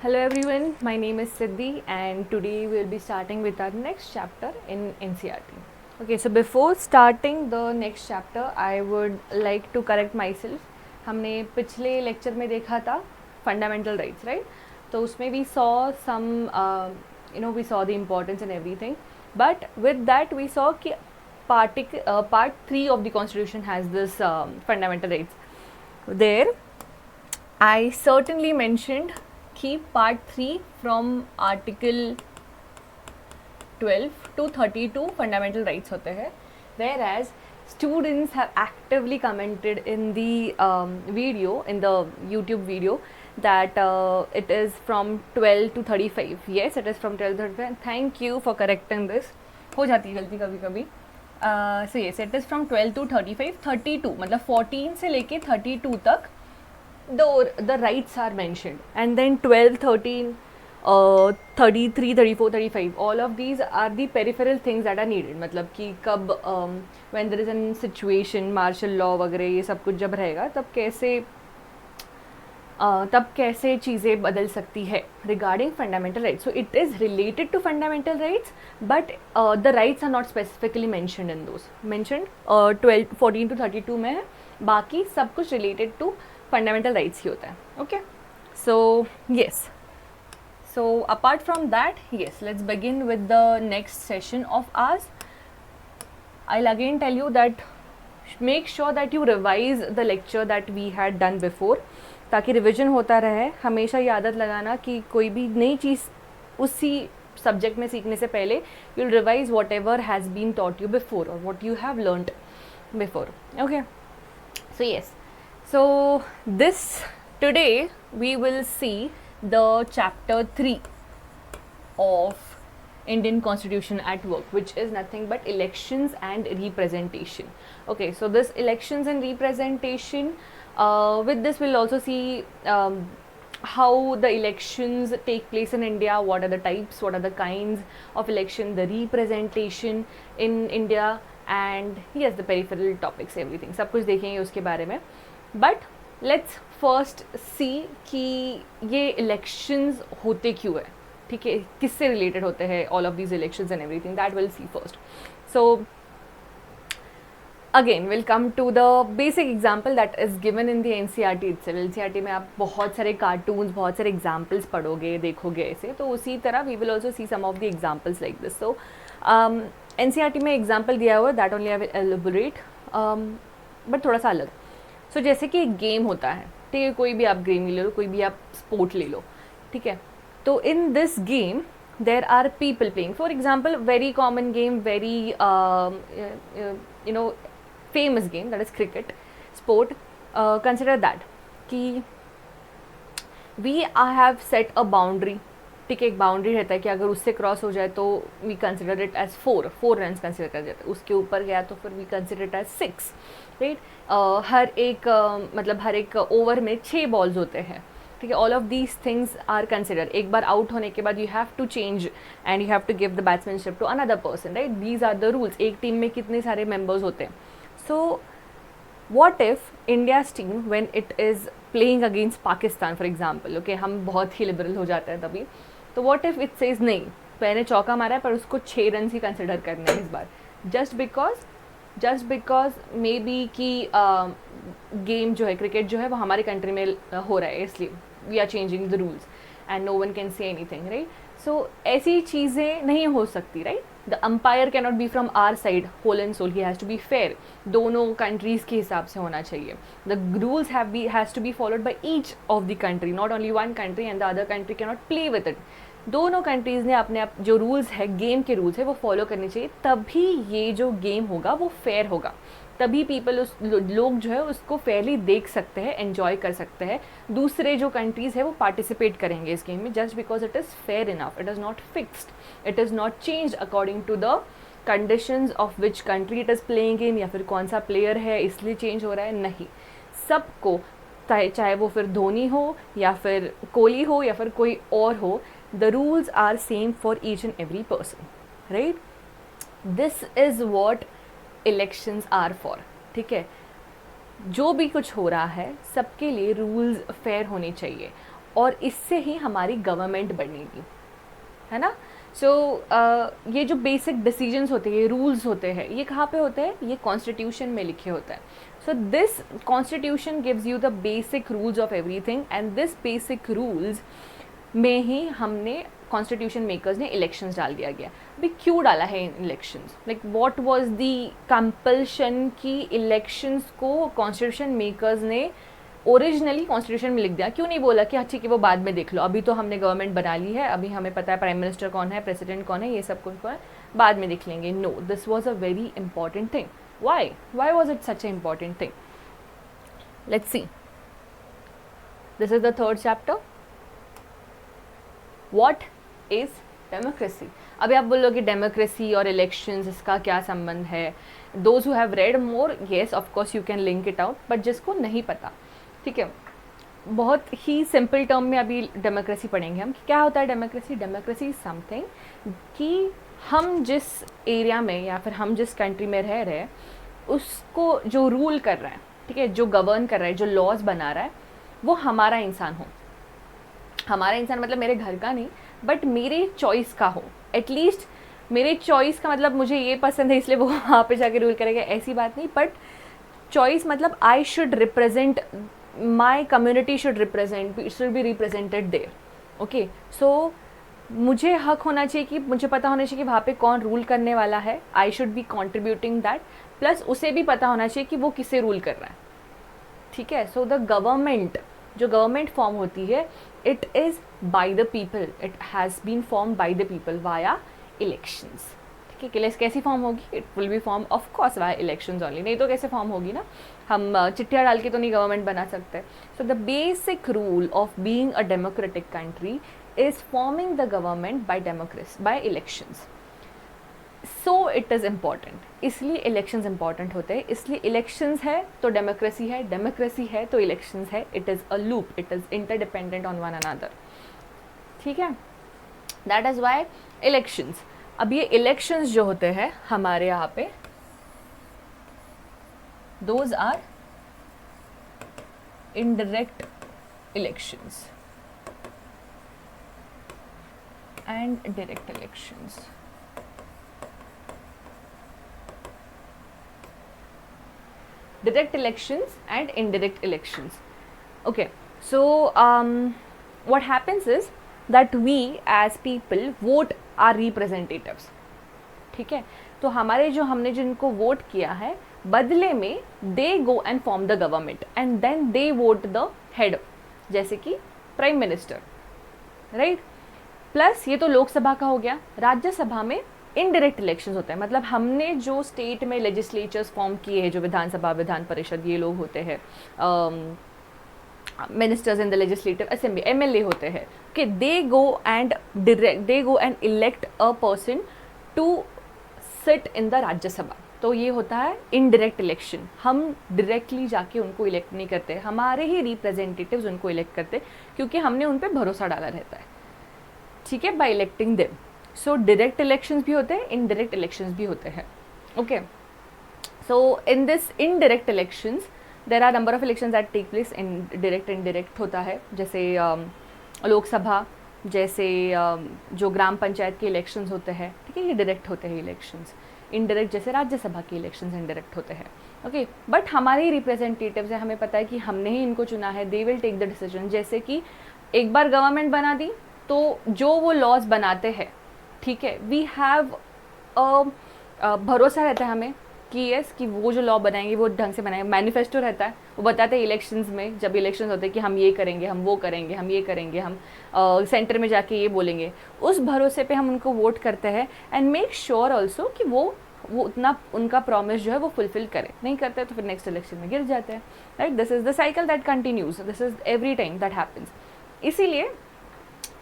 Hello everyone, my name is Siddhi and today we will be starting with our next chapter in NCERT. Okay, so before starting the next chapter, I would like to correct myself. हमने पिछले lecture में देखा था fundamental rights right, तो उसमें we saw some we saw the importance and everything, but with that we saw कि part 3 of the constitution has this fundamental rights. There I certainly mentioned कि part 3 from article 12 to 32 fundamental rights होते हैं, whereas students have actively commented in the video, in the YouTube video, that it is from 12 to 35. Yes, it is from 12 to 35. Thank you for correcting this. हो जाती है गलती कभी कभी. So yes, it is from 12 to 35. 32 मतलब 14 से लेके 32 तक the rights are mentioned, and then 12, 13, 33, 34, 35, all of these are the peripheral things that are needed. मतलब कि कब when there is an situation, martial law वगैरह ये सब कुछ जब रहेगा तब कैसे चीज़ें बदल सकती है regarding fundamental rights. So it is related to fundamental rights, but the rights are not specifically mentioned in those. Mentioned 12, 14 to 32 में है, बाकी सब कुछ related to fundamental rights ही होता है. Okay, so yes, so apart from that, yes, let's begin with the next session of ours. I'll again tell you that make sure that you revise the lecture that we had done before, ताकि revision होता रहे. हमेशा ये आदत लगाना कि कोई भी नई चीज़ उसी सब्जेक्ट में सीखने से पहले you'll revise whatever has been taught you before or what you have learnt before. Okay, so yes, so this today we will see the chapter 3 of Indian Constitution at work, which is nothing but elections and representation. Okay, so this elections and representation, with this we'll also see how the elections take place in India, what are the types, what are the kinds of election, the representation in India, and yes, the peripheral topics, everything, सब कुछ देखेंगे उसके बारे में. But let's first see कि ये elections होते क्यों है, ठीक है, किससे रिलेटेड होते हैं all of these elections and everything, that we'll see first. So again we'll come to the basic example that is given in the NCERT itself. NCERT में आप बहुत सारे cartoons, बहुत सारे examples पढ़ोगे, देखोगे ऐसे, तो उसी तरह we will also see some of the examples like this. So NCERT में example दिया हुआ है, that only I will elaborate, but थोड़ा सा अलग. So जैसे कि एक गेम होता है, ठीक है, कोई भी आप गेम ले लो, कोई भी आप स्पोर्ट ले लो, ठीक है, तो in this game there are people playing. For example, very common game, very famous game, that is cricket sport. Consider that कि we have set a boundary, ठीक है, एक बाउंड्री रहता है कि अगर उससे क्रॉस हो जाए तो we consider it as 4 run consider कर जाता है, उसके ऊपर गया तो फिर we consider it as 6, right. हर एक ओवर में 6 बॉल्स होते हैं, ठीक है. All of these things are consider. एक बार आउट होने के बाद you have to change and you have to give the batsmanship to another person, right. These are the rules. एक टीम में कितने सारे मेंबर्स होते हैं. सो what if India's team, when it is playing against Pakistan for example, okay, हम बहुत ही liberal हो जाते हैं तभी, तो what if it says नहीं, मैंने चौका मारा है पर उसको 6 रन ही कंसिडर करने हैं इस बार, just because मे बी कि गेम जो है, क्रिकेट जो है वो हमारे कंट्री में हो रहा है, इसलिए we are changing the rules and no one can say anything, right. So ऐसी चीज़ें नहीं हो सकती, right. The umpire cannot be from our side whole and sole, he has to be fair. दोनों कंट्रीज़ के हिसाब से होना चाहिए. The rules has to be followed by each of the country, not only one country and the other country cannot play with it. दोनों countries ने अपने आप जो रूल्स है, गेम के रूल्स है, वो फॉलो करने चाहिए, तभी ये जो गेम होगा वो फेयर होगा, तभी पीपल लोग जो है उसको फेयरली देख सकते हैं, एन्जॉय कर सकते हैं. दूसरे जो कंट्रीज़ है वो पार्टिसिपेट करेंगे इस गेम में just because it is fair enough. It is not fixed, it is not change according to the conditions of which country it is playing in, या फिर कौन सा प्लेयर है इसलिए चेंज हो रहा है. नहीं, सबको, चाहे वो फिर धोनी हो या फिर कोहली हो या फिर कोई और हो, the rules are same for each and every person, right. This is what elections are for, ठीक है. जो भी कुछ हो रहा है सबके लिए रूल्स फेयर होने चाहिए. और इससे ही हमारी गवर्नमेंट बनेगी, है ना। सो ये जो बेसिक डिसीजंस होते हैं, ये रूल्स होते हैं, ये कहाँ पे होते हैं, ये कॉन्स्टिट्यूशन में लिखे होते हैं. So this constitution gives you the basic rules of everything, and this basic rules में ही हमने कॉन्स्टिट्यूशन मेकर्स ने इलेक्शंस डाल दिया गया. अभी क्यों डाला है in elections, like what was the compulsion कि इलेक्शंस को कॉन्स्टिट्यूशन मेकर्स ने ओरिजिनली कॉन्स्टिट्यूशन में लिख दिया. क्यों नहीं बोला कि ठीक है वो बाद में देख लो, अभी तो हमने गवर्नमेंट बना ली है, अभी हमें पता है प्राइम मिनिस्टर कौन है, प्रेसिडेंट कौन है, ये सब कुछ कौन है, बाद में देख लेंगे. No, this was a very important thing. Why was it such a important thing? Let's see. This is the third chapter. What is democracy? अभी आप बोलोगे डेमोक्रेसी और इलेक्शंस, इसका क्या संबंध है? Those who have read more, yes of course you can link it out, but जिसको नहीं पता, ठीक है, बहुत ही सिंपल टर्म में अभी डेमोक्रेसी पढ़ेंगे हम कि क्या होता है डेमोक्रेसी. डेमोक्रेसी इज समथिंग कि हम जिस एरिया में या फिर हम जिस कंट्री में रह रहे हैं उसको जो रूल कर रहा है, ठीक है, जो गवर्न कर रहा है, जो लॉज बना रहा है, वो हमारा इंसान हो. हमारा इंसान मतलब मेरे घर का नहीं, बट मेरे चॉइस का हो. एटलीस्ट मेरे चॉइस का मतलब मुझे ये पसंद है इसलिए वो वहाँ पे जाके रूल करेगा, ऐसी बात नहीं. बट चॉइस मतलब I should represent, my community should be represented there. Okay, so मुझे हक होना चाहिए कि मुझे पता होना चाहिए कि वहाँ पे कौन रूल करने वाला है. I should be contributing that. Plus उसे भी पता होना चाहिए कि वो किससे रूल कर रहा है, ठीक है. सो द गवर्नमेंट, जो गवर्नमेंट फॉर्म होती है, it is by the people, it has been form by the people via elections. ठीक है, कैसी फॉर्म होगी? It will be form of course via elections only. नहीं तो कैसे फॉर्म होगी ना, हम चिट्ठियाँ डाल के तो नहीं गवर्नमेंट बना सकते. So the basic rule of being a democratic country is forming the government by democracy, by elections. So it is important, इसलिए इलेक्शंस इंपॉर्टेंट होते हैं. इसलिए इलेक्शंस है तो डेमोक्रेसी है, डेमोक्रेसी है तो इलेक्शंस है. It is a loop, it is interdependent on one another. ठीक है, दैट इज़ वाई इलेक्शंस. अब ये इलेक्शंस जो होते हैं हमारे यहाँ पे, those are indirect elections and direct elections. Direct elections and indirect elections. Okay, so what happens is that we as people vote our representatives. ठीक है, तो हमारे जो हमने जिनको वोट किया है, बदले में they go and form the government and then they vote the head, जैसे कि प्राइम मिनिस्टर, राइट. प्लस ये तो लोकसभा का हो गया. राज्यसभा में इनडायरेक्ट इलेक्शंस होते हैं, मतलब हमने जो स्टेट में लेजिस्लेचर्स फॉर्म किए हैं, जो विधानसभा, विधान परिषद, ये लोग होते हैं, ministers in the legislative assembly, MLA होते हैं. Okay, they go and elect a person to sit in the Rajya Sabha. तो ये होता है इनडायरेक्ट इलेक्शन. हम डायरेक्टली जाके उनको इलेक्ट नहीं करते, हमारे ही रिप्रेजेंटेटिव्स उनको इलेक्ट करते, क्योंकि हमने उन पर भरोसा डाला रहता है. ठीक है, by electing them. So direct elections भी होते हैं, इनडायरेक्ट इलेक्शंस भी होते हैं. Okay, so in this indirect elections there are number of elections that take place. In direct indirect होता है, जैसे लोकसभा, जैसे जो ग्राम पंचायत के इलेक्शंस होते हैं, ठीक है, ये डायरेक्ट होते हैं इलेक्शंस. इनडायरेक्ट जैसे राज्यसभा के इलेक्शंस इनडायरेक्ट होते हैं. ओके, बट हमारे ही रिप्रेजेंटेटिव्स हैं, हमें पता है कि हमने ही इनको चुना है. They will take the decision. जैसे कि एक बार गवर्नमेंट बना दी तो जो वो लॉज बनाते हैं, ठीक है, वी हैव भरोसा रहता है हमें कि यस, कि वो जो लॉ बनाएंगे वो ढंग से बनाएंगे. मैनिफेस्टो रहता है, वो बताते हैं इलेक्शंस में, जब इलेक्शंस होते हैं कि हम ये करेंगे, हम वो करेंगे, हम ये करेंगे, हम सेंटर में जाके ये बोलेंगे. उस भरोसे पे हम उनको वोट करते हैं एंड मेक श्योर ऑल्सो कि वो उतना उनका प्रॉमिस जो है वो फुलफिल करें. नहीं करते तो फिर नेक्स्ट इलेक्शन में गिर जाते हैं, right. This is the cycle that continues, this is every time that happens. इसीलिए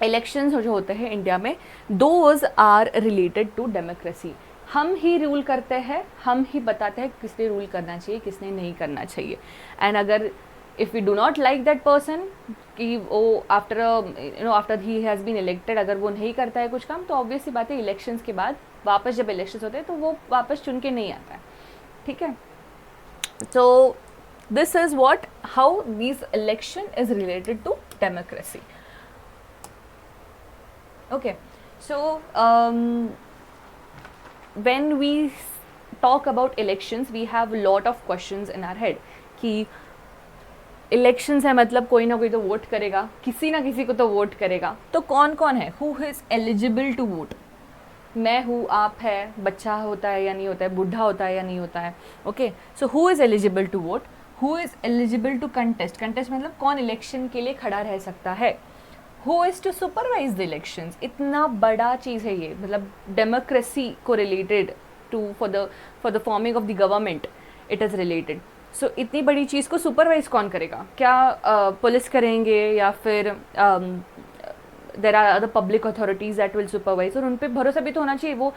इलेक्शंस जो होते हैं इंडिया में, those are related to democracy. हम ही रूल करते हैं, हम ही बताते हैं किसने रूल करना चाहिए, किसने नहीं करना चाहिए. एंड अगर if we do not like that person, कि वो after he has been elected, अगर वो नहीं करता है कुछ काम, तो ऑब्वियसली बात है इलेक्शंस के बाद वापस जब इलेक्शंस होते हैं तो वो वापस चुन के नहीं आता है. ठीक है, तो this is what how this election is related to democracy. Okay, so when we talk about elections, we have a lot of questions in our head कि इलेक्शंस है मतलब कोई ना कोई तो वोट करेगा, किसी ना किसी को तो वोट करेगा, तो कौन कौन है, who is eligible to vote? मैं हूँ, आप है, बच्चा होता है या नहीं होता है, बूढ़ा होता है या नहीं होता है. Okay, so who is eligible to vote, who is eligible to contest, contest मतलब कौन इलेक्शन के लिए खड़ा रह सकता है, who is to supervise the elections. इतना बड़ा चीज़ है ये, मतलब डेमोक्रेसी को related to for the forming of the government it is related. So इतनी बड़ी चीज़ को सुपरवाइज कौन करेगा? क्या पुलिस करेंगे या फिर there are other public authorities that will supervise? और उन पर भरोसा भी तो होना चाहिए, वो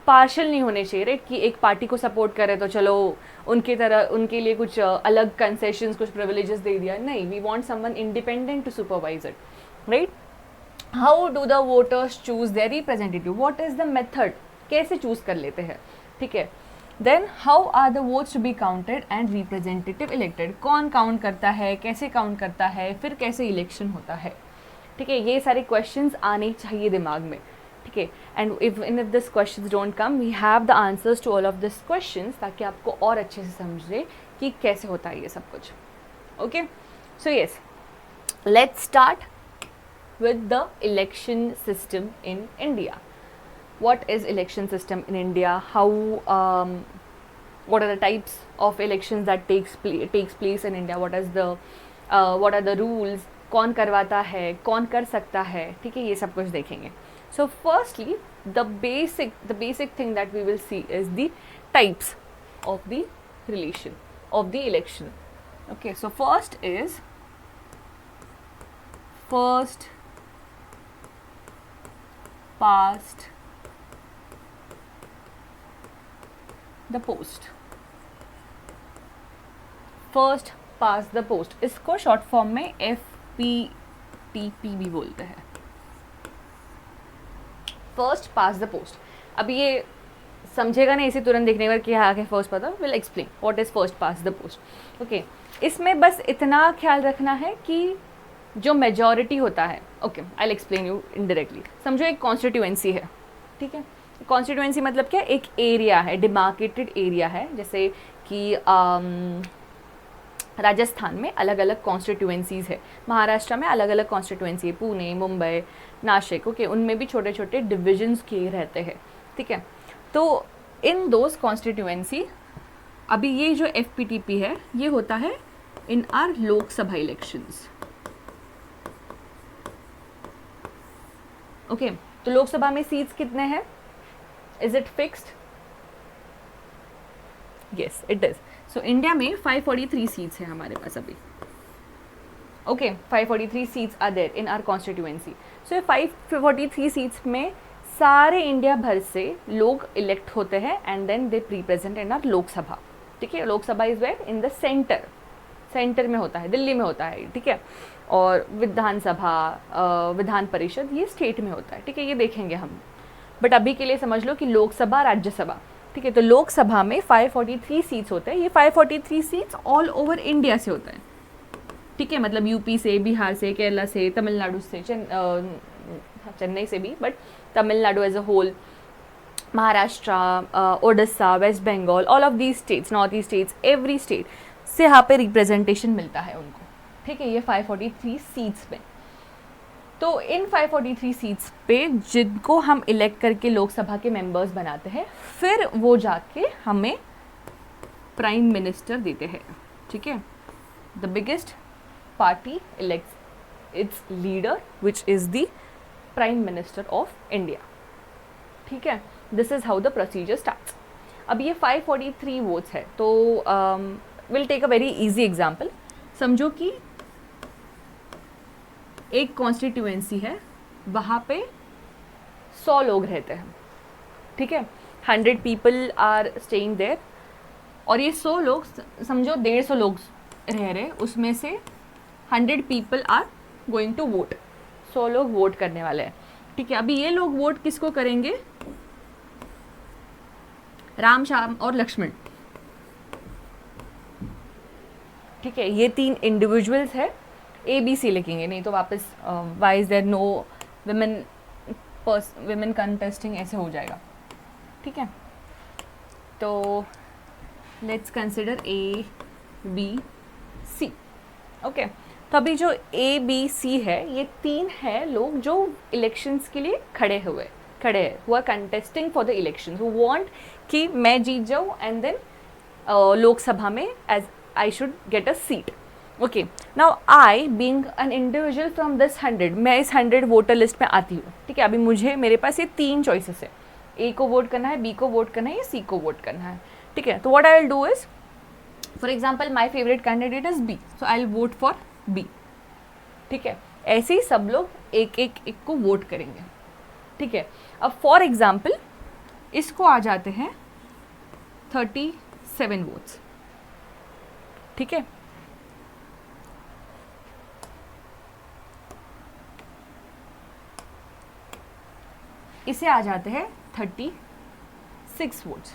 पार्शल नहीं होने चाहिए, राइट, कि एक पार्टी को सपोर्ट करे तो चलो उनकी तरह उनके लिए कुछ अलग कंसेशंस, कुछ प्रिविलेजेस दे दिया. नहीं, we want someone independent to supervise it, right. How do the voters choose their representative, what is the method, कैसे चूज़ कर लेते हैं, ठीक है. Then how are the votes to be counted and representative elected, कौन count करता है, कैसे काउंट करता है, फिर कैसे इलेक्शन होता है, ठीक है. ये सारे क्वेश्चंस आने चाहिए दिमाग में, ठीक है. And if this questions don't come, we have the answers to all of this questions, ताकि आपको और अच्छे से समझे कि कैसे होता है ये सब कुछ. Okay, so yes, let's start with the election system in India. What is election system in India? How what are the types of elections that takes place in India? What are the rules? कौन करवाता है, कौन कर सकता है, ठीक है, ये सब कुछ देखेंगे. So firstly, the basic thing that we will see is the types of the relation of the election. Okay, so first past the post. First past the post, इसको शॉर्ट फॉर्म में FPTP भी बोलते हैं, first past the post. अब ये समझेगा नहीं इसे तुरंत देखने पर कि हाँ आगे फर्स्ट पता, will explain what is first past the post. Okay, इसमें बस इतना ख्याल रखना है कि जो मेजॉरिटी होता है, okay I will explain you indirectly. समझो एक कॉन्स्टिट्यूएंसी है, ठीक है. कॉन्स्टिट्यूएंसी मतलब क्या, एक एरिया है, डिमार्केटेड एरिया है. जैसे कि राजस्थान में अलग अलग कॉन्स्टिट्यूएंसीज़ है, महाराष्ट्र में अलग अलग कॉन्स्टिट्यूएंसी है, पुणे, मुंबई, नासिक, ओके, उनमें भी छोटे छोटे डिविजन्स किए रहते हैं, ठीक है. तो इन दोज कॉन्स्टिट्यूएंसी, अभी ये जो FPTP है ये होता है in our Lok Sabha elections. Okay, तो लोकसभा में सीट्स कितने हैं, is it fixed? Yes it is. So India में 543 सीट्स हैं हमारे पास अभी. Okay, 543 seats are there in our constituency. So 543 seats में सारे इंडिया भर से लोग इलेक्ट होते हैं and then they represent in our Lok Sabha, ठीक है. Lok Sabha is where in the centre में होता है, दिल्ली में होता है, ठीक है. और विधानसभा, विधान परिषद ये स्टेट में होता है, ठीक है, ये देखेंगे हम. बट अभी के लिए समझ लो कि लोकसभा, राज्यसभा, ठीक है. तो लोकसभा में 543 सीट्स होते हैं. ये 543 सीट्स ऑल ओवर इंडिया से होता है, ठीक है. मतलब यूपी से, बिहार से, केरला से, तमिलनाडु से, चेन्नई से भी, but Tamil Nadu as a whole, Maharashtra, Odisha, West Bengal, all of these states, North East states, every state से यहाँ पे रिप्रेजेंटेशन मिलता है उनको, ठीक है. ये 543 सीट्स में. तो इन 543 सीट्स पे जिनको हम इलेक्ट करके लोकसभा के मेंबर्स बनाते हैं, फिर वो जाके हमें प्राइम मिनिस्टर देते हैं, ठीक है. The biggest party elects its leader which is the prime minister of India, ठीक है. This is how the procedure starts. अब ये 543 वोट्स है, तो will take a very easy example. समझो कि एक कॉन्स्टिट्यूएंसी है, वहाँ पे 100 लोग रहते हैं, ठीक है. 100 पीपल आर स्टेइंग देयर, और ये 100 लोग, समझो 150 लोग रह रहे, उसमें से 100 people are going to vote. 100 लोग वोट करने वाले हैं, ठीक है. अभी ये लोग वोट किसको करेंगे, राम, श्याम और लक्ष्मण, ठीक है. ये 3 इंडिविजुअल्स है. ABC लिखेंगे, नहीं तो वापस why is there no women women contesting, ऐसे हो जाएगा, ठीक है। तो let's consider A, B, C, okay. तो अभी जो A, B, C है, ये 3 है लोग जो इलेक्शंस के लिए खड़े हैं, who are contesting for the election, who want कि मैं जीत जाऊँ एंड देन लोकसभा में as I should get a seat, okay. Now I being an individual from this 100, मैं इस 100 वोटर लिस्ट में आती हूँ, ठीक है। अभी मेरे पास ये 3 चॉइसेस है, A को वोट करना है, B को वोट करना है या C को वोट करना है, ठीक है। तो what I will do is, for example my favourite candidate is B, so I will vote for B, ठीक है। ऐसे ही सब लोग एक को वोट करेंगे, ठीक है। अब फॉर एग्जाम्पल इसको आ जाते हैं 37 वोट्स, ठीक है। इसे आ जाते हैं 36 वोट्स,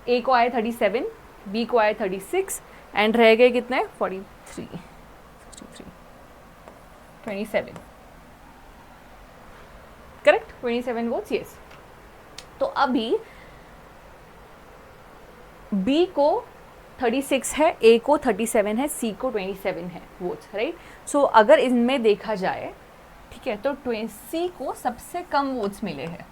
A को आए 37, B को आए 36 एंड रह गए कितने 43, 63, 27, करेक्ट, 27 वोट्स, यस। तो अभी B को 36 है, A को 37 है, C को 27 है वोट्स, राइट। सो अगर इनमें देखा जाए, ठीक है, तो C को सबसे कम वोट्स मिले हैं,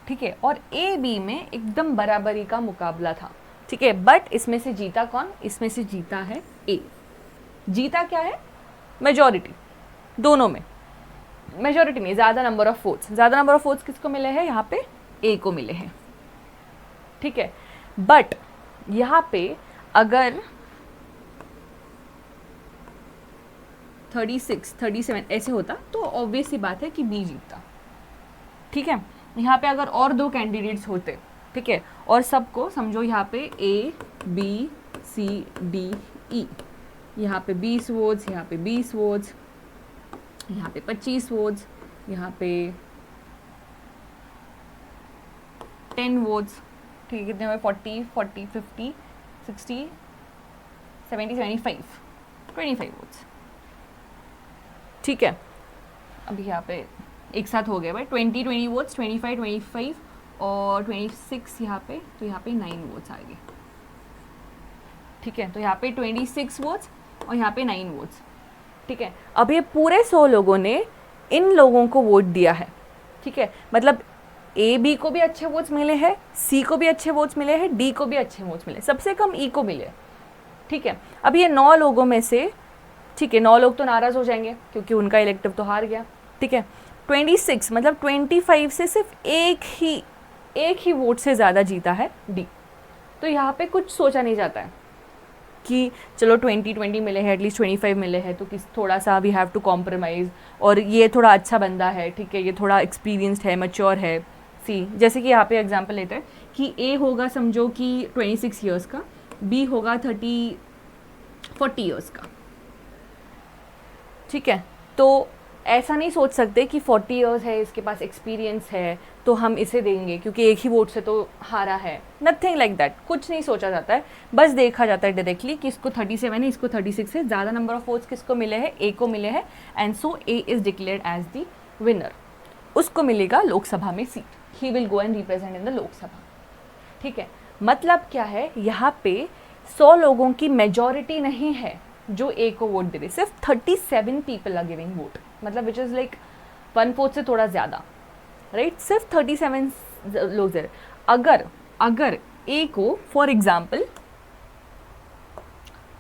ठीक है, और A B में एकदम बराबरी का मुकाबला था, ठीक है। बट इसमें से जीता कौन, इसमें से जीता है A। जीता क्या है, मेजॉरिटी, दोनों में मेजॉरिटी नहीं, ज़्यादा नंबर ऑफ वोट्स किसको मिले हैं, यहाँ पे A को मिले हैं, ठीक है। बट यहाँ पे अगर 36, 37 ऐसे होता तो ऑब्वियस सी बात है कि B जीतता, ठीक है। यहाँ पे अगर और 2 कैंडिडेट्स होते, ठीक है, और सबको समझो यहाँ पे A, B, C, D, E, यहाँ पे 20 वोट्स, यहाँ पे 20 वोट्स, यहाँ पे 25 वोट्स, यहाँ पे 10 वोट्स, ठीक है। कितने हुए 40, 50, 60, 70, 75, 25 वोट्स, ठीक है। अभी यहाँ पे एक साथ हो गए भाई 20 वोट्स, 25 और 26 यहाँ पे, तो यहाँ पे 9 वोट्स आ गए, ठीक है। तो यहाँ पे 26 वोट्स और यहाँ पे 9 वोट्स, ठीक है। अब ये पूरे 100 लोगों ने इन लोगों को वोट दिया है, ठीक है। मतलब A B को भी अच्छे वोट्स मिले हैं, C को भी अच्छे वोट्स मिले हैं, D को भी अच्छे वोट्स मिले, सबसे कम E को मिले, ठीक है। अब ये 9 लोगों में से, ठीक है, 9 लोग तो नाराज़ हो जाएंगे क्योंकि उनका इलेक्टिव तो हार गया, ठीक है। 26 मतलब 25 से सिर्फ एक ही वोट से ज़्यादा जीता है D। तो यहाँ पे कुछ सोचा नहीं जाता है कि चलो 20 मिले हैं, एटलीस्ट 25 मिले हैं, तो किस थोड़ा सा वी हैव टू कॉम्प्रोमाइज़, और ये थोड़ा अच्छा बंदा है, ठीक है, ये थोड़ा एक्सपीरियंस्ड है, मैच्योर है। सी जैसे कि यहाँ पे एग्जांपल लेते हैं कि A होगा समझो कि 26 ईयर्स का, B होगा 40 ईयर्स का, ठीक है। तो ऐसा नहीं सोच सकते कि 40 ईयर्स है, इसके पास एक्सपीरियंस है, तो हम इसे देंगे क्योंकि एक ही वोट से तो हारा है। नथिंग लाइक दैट, कुछ नहीं सोचा जाता है, बस देखा जाता है डायरेक्टली कि इसको 37 है, इसको 36 है, ज़्यादा नंबर ऑफ वोट्स किसको मिले हैं, A को मिले हैं, and so A is declared as the winner. उसको मिलेगा लोकसभा में seat, he will go and represent in the Lok Sabha, ठीक है। मतलब क्या है, यहाँ पे 100 लोगों की मेजॉरिटी नहीं है जो A को वोट दे रहे, सिर्फ 37 पीपल आर गिविंग वोट, मतलब विच इज़ लाइक 1/4 से थोड़ा ज़्यादा, राइट। सिर्फ 37 लोग दे रहे। अगर A को फॉर एग्जाम्पल,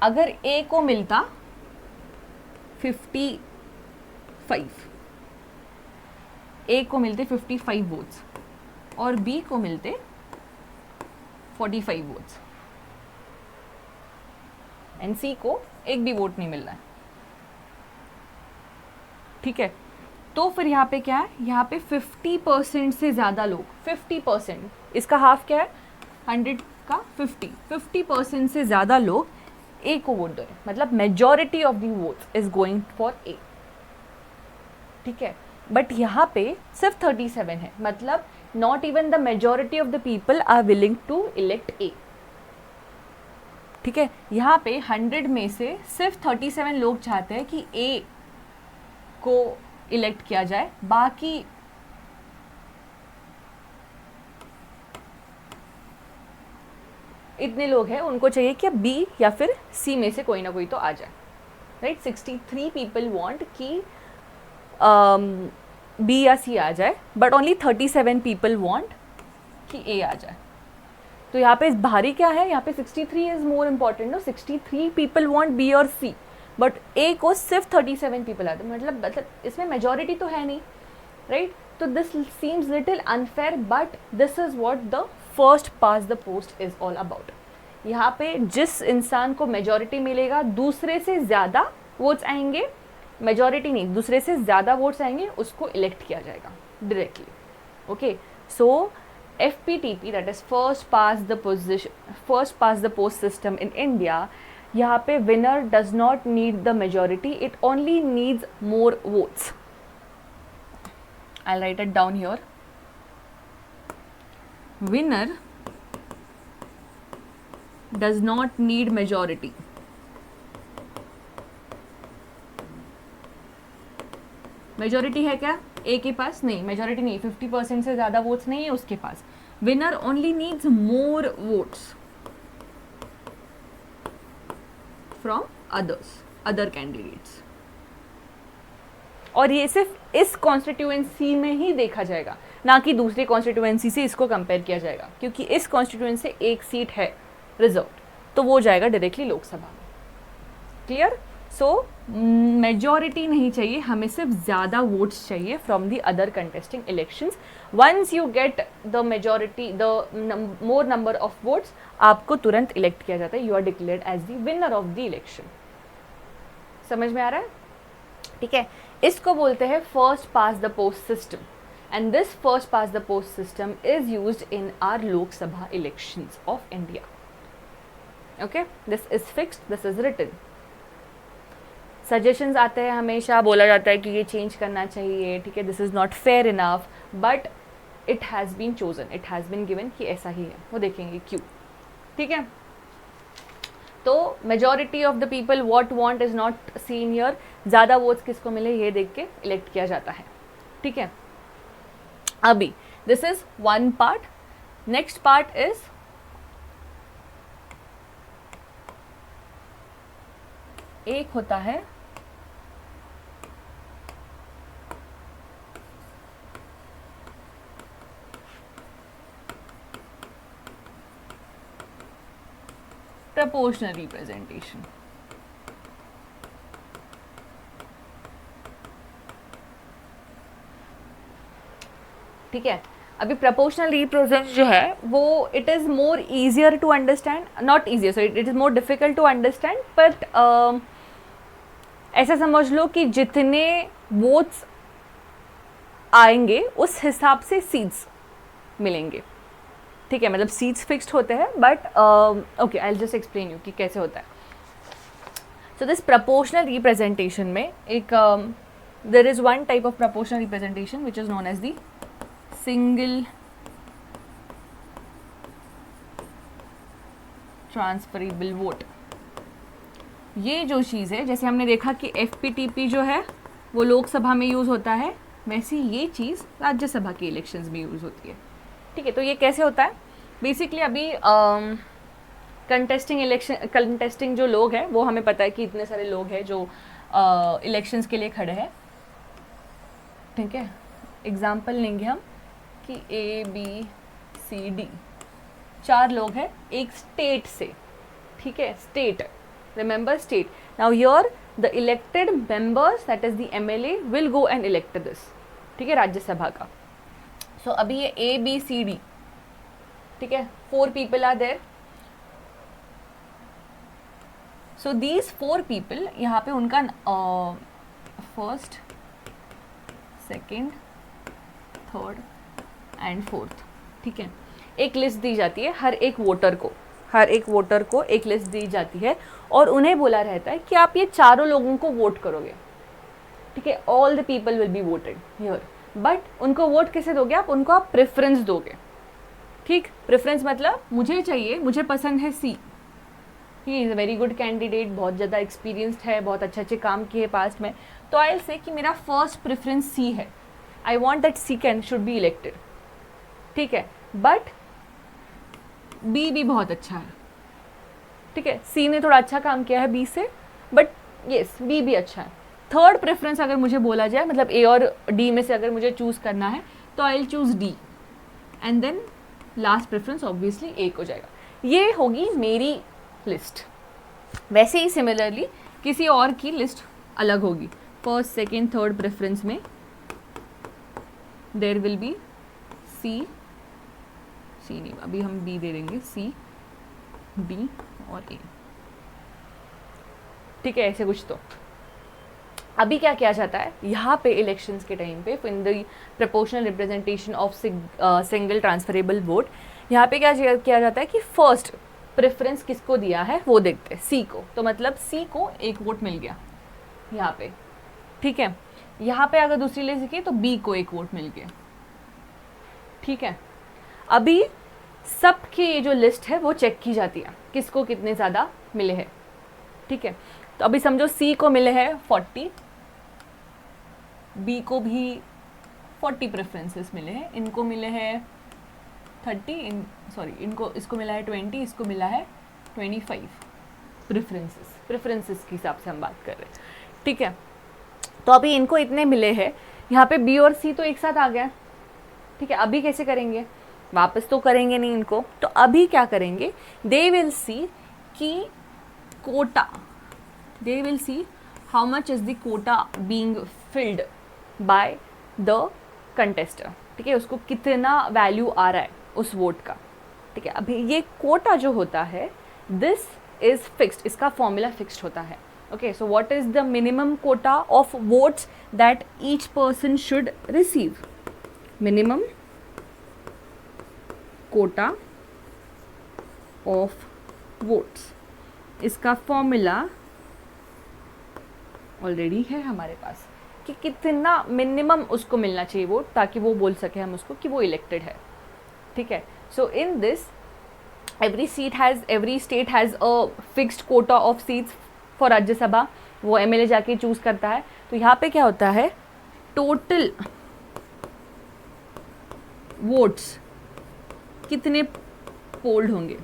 अगर A को मिलता 55, A को मिलते 55 वोट्स और B को मिलते 45 वोट्स एंड C को एक भी वोट नहीं मिल रहा है, ठीक है। तो फिर यहाँ पे क्या है, यहाँ पे 50% से ज़्यादा लोग, 50%, इसका हाफ क्या है 100 का 50% से ज़्यादा लोग A को वोट दे रहे हैं, मतलब majority of the votes is going for A, ठीक है। बट यहाँ पे सिर्फ 37 है, मतलब not even the majority of the people are willing to elect A, ठीक है। यहाँ पे 100 में से सिर्फ 37 लोग चाहते हैं कि A को इलेक्ट किया जाए, बाकी इतने लोग हैं, उनको चाहिए कि बी या फिर सी में से कोई ना कोई तो आ जाए, राइट। 63 पीपल वांट कि बी या सी आ जाए, बट ओनली 37 पीपल वांट कि ए आ जाए। तो यहाँ पे भारी क्या है, यहाँ पे 63 is more important. No, 63 people want B और सी, बट ए को सिर्फ 37 पीपल आते हैं, मतलब इसमें मेजोरिटी तो है नहीं, राइट। तो this seems little unfair, but this is what the first past the post is all about. यहाँ पे जिस इंसान को मेजोरिटी मिलेगा, दूसरे से ज़्यादा वोट्स आएंगे, मेजोरिटी नहीं, दूसरे से ज़्यादा वोट्स आएंगे, उसको इलेक्ट किया जाएगा directly. Okay, so FPTP, that is first past the post system in India, यहाँ पे winner does not need the majority, it only needs more votes. I'll write it down here. Winner does not need majority. Majority है क्या ए के पास? नहीं, majority नहीं, 50% से ज़्यादा votes नहीं है उसके पास। Winner only needs more votes from other candidates. और ये सिर्फ इस कॉन्स्टिट्यूएंसी में ही देखा जाएगा, ना कि दूसरी कॉन्स्टिट्यूएंसी से इसको कंपेयर किया जाएगा, क्योंकि इस कॉन्स्टिट्यूएंसी से एक सीट है रिजर्व, तो वो जाएगा डायरेक्टली लोकसभा में। क्लियर? सो मेजॉरिटी नहीं चाहिए, हमें सिर्फ ज़्यादा वोट्स चाहिए from the other contesting elections. Once you get the majority, the more number of votes, आपको तुरंत इलेक्ट किया जाता है, you are declared as the winner of the election. समझ में आ रहा है? ठीक है, इसको बोलते हैं first past the post system, and this first past the post system is used in our Lok Sabha elections of India. Okay, this is fixed, this is written. Suggestions आते हैं, हमेशा बोला जाता है कि ये चेंज करना चाहिए, ठीक है, this is not fair enough, but it has been chosen, it has been given कि ऐसा ही है। वो देखेंगे क्यों, ठीक है। तो majority of the people what want is not seen here, ज़्यादा वोट्स किसको मिले ये देख के इलेक्ट किया जाता है, ठीक है। अभी this is one part. Next part is एक होता है proportional representation। ठीक है, अभी proportional represent जो है वो it is more easier to understand, not easier, so it is more difficult to understand, but ऐसा समझ लो कि जितने वोट्स आएंगे उस हिसाब से सीट्स मिलेंगे, ठीक है, मतलब सीट्स फिक्स्ड होते हैं, but okay, I will just explain you कि कैसे होता है। सो दिस प्रपोर्शनल रिप्रेजेंटेशन में एक there is one type of proportional representation which is known as the single transferable vote. ये जो चीज़ है, जैसे हमने देखा कि FPTP जो है वो लोकसभा में यूज़ होता है, वैसे ये चीज़ राज्यसभा के इलेक्शंस में यूज़ होती है, ठीक है। तो ये कैसे होता है, बेसिकली अभी कंटेस्टिंग जो लोग हैं वो हमें पता है कि इतने सारे लोग हैं जो इलेक्शंस के लिए खड़े हैं, ठीक है। एग्जाम्पल लेंगे हम कि ABCD 4 लोग हैं एक स्टेट से, ठीक है, state, remember state. Now here the elected members that is the MLA will go and elect this, ठीक है, राज्यसभा का। सो अभी ये ABCD, ठीक है, 4 people are there. So these 4 people, यहाँ पे उनका first, second, third and fourth, ठीक है, एक लिस्ट दी जाती है हर एक वोटर को एक लिस्ट दी जाती है, और उन्हें बोला रहता है कि आप ये चारों लोगों को वोट करोगे, ठीक है, all the people will be voted here, but उनको वोट कैसे दोगे आप प्रेफरेंस दोगे, ठीक। प्रेफरेंस मतलब मुझे चाहिए, मुझे पसंद है C, he is a very good candidate, बहुत ज़्यादा एक्सपीरियंस्ड है, बहुत अच्छे काम किए पास्ट में, तो आई विल से कि मेरा फर्स्ट प्रेफरेंस सी है, I want that C can should be elected, ठीक है, बट बी भी बहुत अच्छा है, ठीक है, सी ने थोड़ा अच्छा काम किया है बी से, बट येस बी भी अच्छा है। थर्ड प्रेफरेंस अगर मुझे बोला जाए, मतलब ए और डी में से अगर मुझे चूज़ करना है तो I will choose D, and then last preference obviously A को जाएगा। ये होगी मेरी लिस्ट। वैसे ही सिमिलरली किसी और की लिस्ट अलग होगी। फर्स्ट सेकेंड थर्ड प्रेफरेंस में देयर विल बी सी नहीं, अभी हम बी दे देंगे, सी बी और ए, ठीक है, ऐसे कुछ। तो अभी क्या किया जाता है यहाँ पे इलेक्शंस के टाइम पे, in the proportional representation of single transferable vote, यहाँ पे क्या किया जाता है कि फर्स्ट प्रेफरेंस किसको दिया है वो देखते हैं, सी को। तो मतलब सी को एक वोट मिल गया यहाँ पे, ठीक है। यहाँ पे अगर दूसरी लिस्ट देखिए तो बी को एक वोट मिल गया, ठीक है। अभी सबकी ये जो लिस्ट है वो चेक की जाती है किसको कितने ज़्यादा मिले हैं, ठीक है। तो अभी समझो सी को मिले हैं 40, बी को भी 40 प्रेफरेंसेस मिले हैं, इनको मिले हैं 30, इनको इसको मिला है 20, इसको मिला है 25 प्रेफरेंसेस के हिसाब से हम बात कर रहे हैं, ठीक है। तो अभी इनको इतने मिले हैं, यहाँ पे बी और सी तो एक साथ आ गया, ठीक है। अभी कैसे करेंगे, वापस तो करेंगे नहीं इनको, तो अभी क्या करेंगे, दे विल सी कि quota, they will see how much is the quota being filled by the contester, ठीक है, उसको कितना वैल्यू आ रहा है उस वोट का, ठीक है। अभी ये कोटा जो होता है दिस इज फिक्स्ड, इसका फॉर्मूला फिक्स्ड होता है, okay. So what is the minimum quota of votes that each person should receive, minimum quota of votes, इसका फॉर्मूला ऑलरेडी है हमारे पास कि कितना मिनिमम उसको मिलना चाहिए वोट, ताकि वो बोल सके हम उसको कि वो इलेक्टेड है, ठीक है। So in this every state has a fixed quota of seats for Rajya Sabha, वो एमएलए जाके चूज करता है। तो यहाँ पे क्या होता है, टोटल वोट्स कितने पोल्ड होंगे,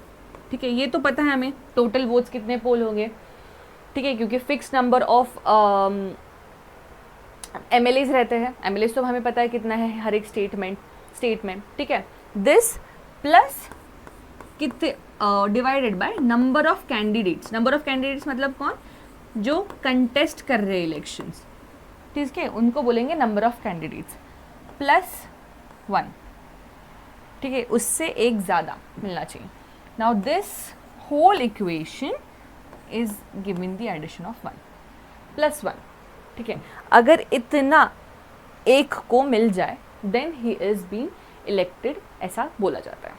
ठीक है, ये तो पता है हमें टोटल वोट्स कितने पोल होंगे, ठीक है, क्योंकि फिक्स नंबर ऑफ एमएलएज रहते हैं, एमएलएज तो हमें पता है कितना है हर एक स्टेट में, ठीक है। दिस प्लस कितने divided by number of candidates, number of candidates मतलब कौन, जो कंटेस्ट कर रहे हैं इलेक्शंस, ठीक है, उनको बोलेंगे नंबर ऑफ कैंडिडेट्स प्लस 1, ठीक है, उससे एक ज़्यादा मिलना चाहिए। Now this whole equation is given the addition of 1 plus 1, ठीक है। अगर इतना एक को मिल जाए then he is being elected, ऐसा बोला जाता है,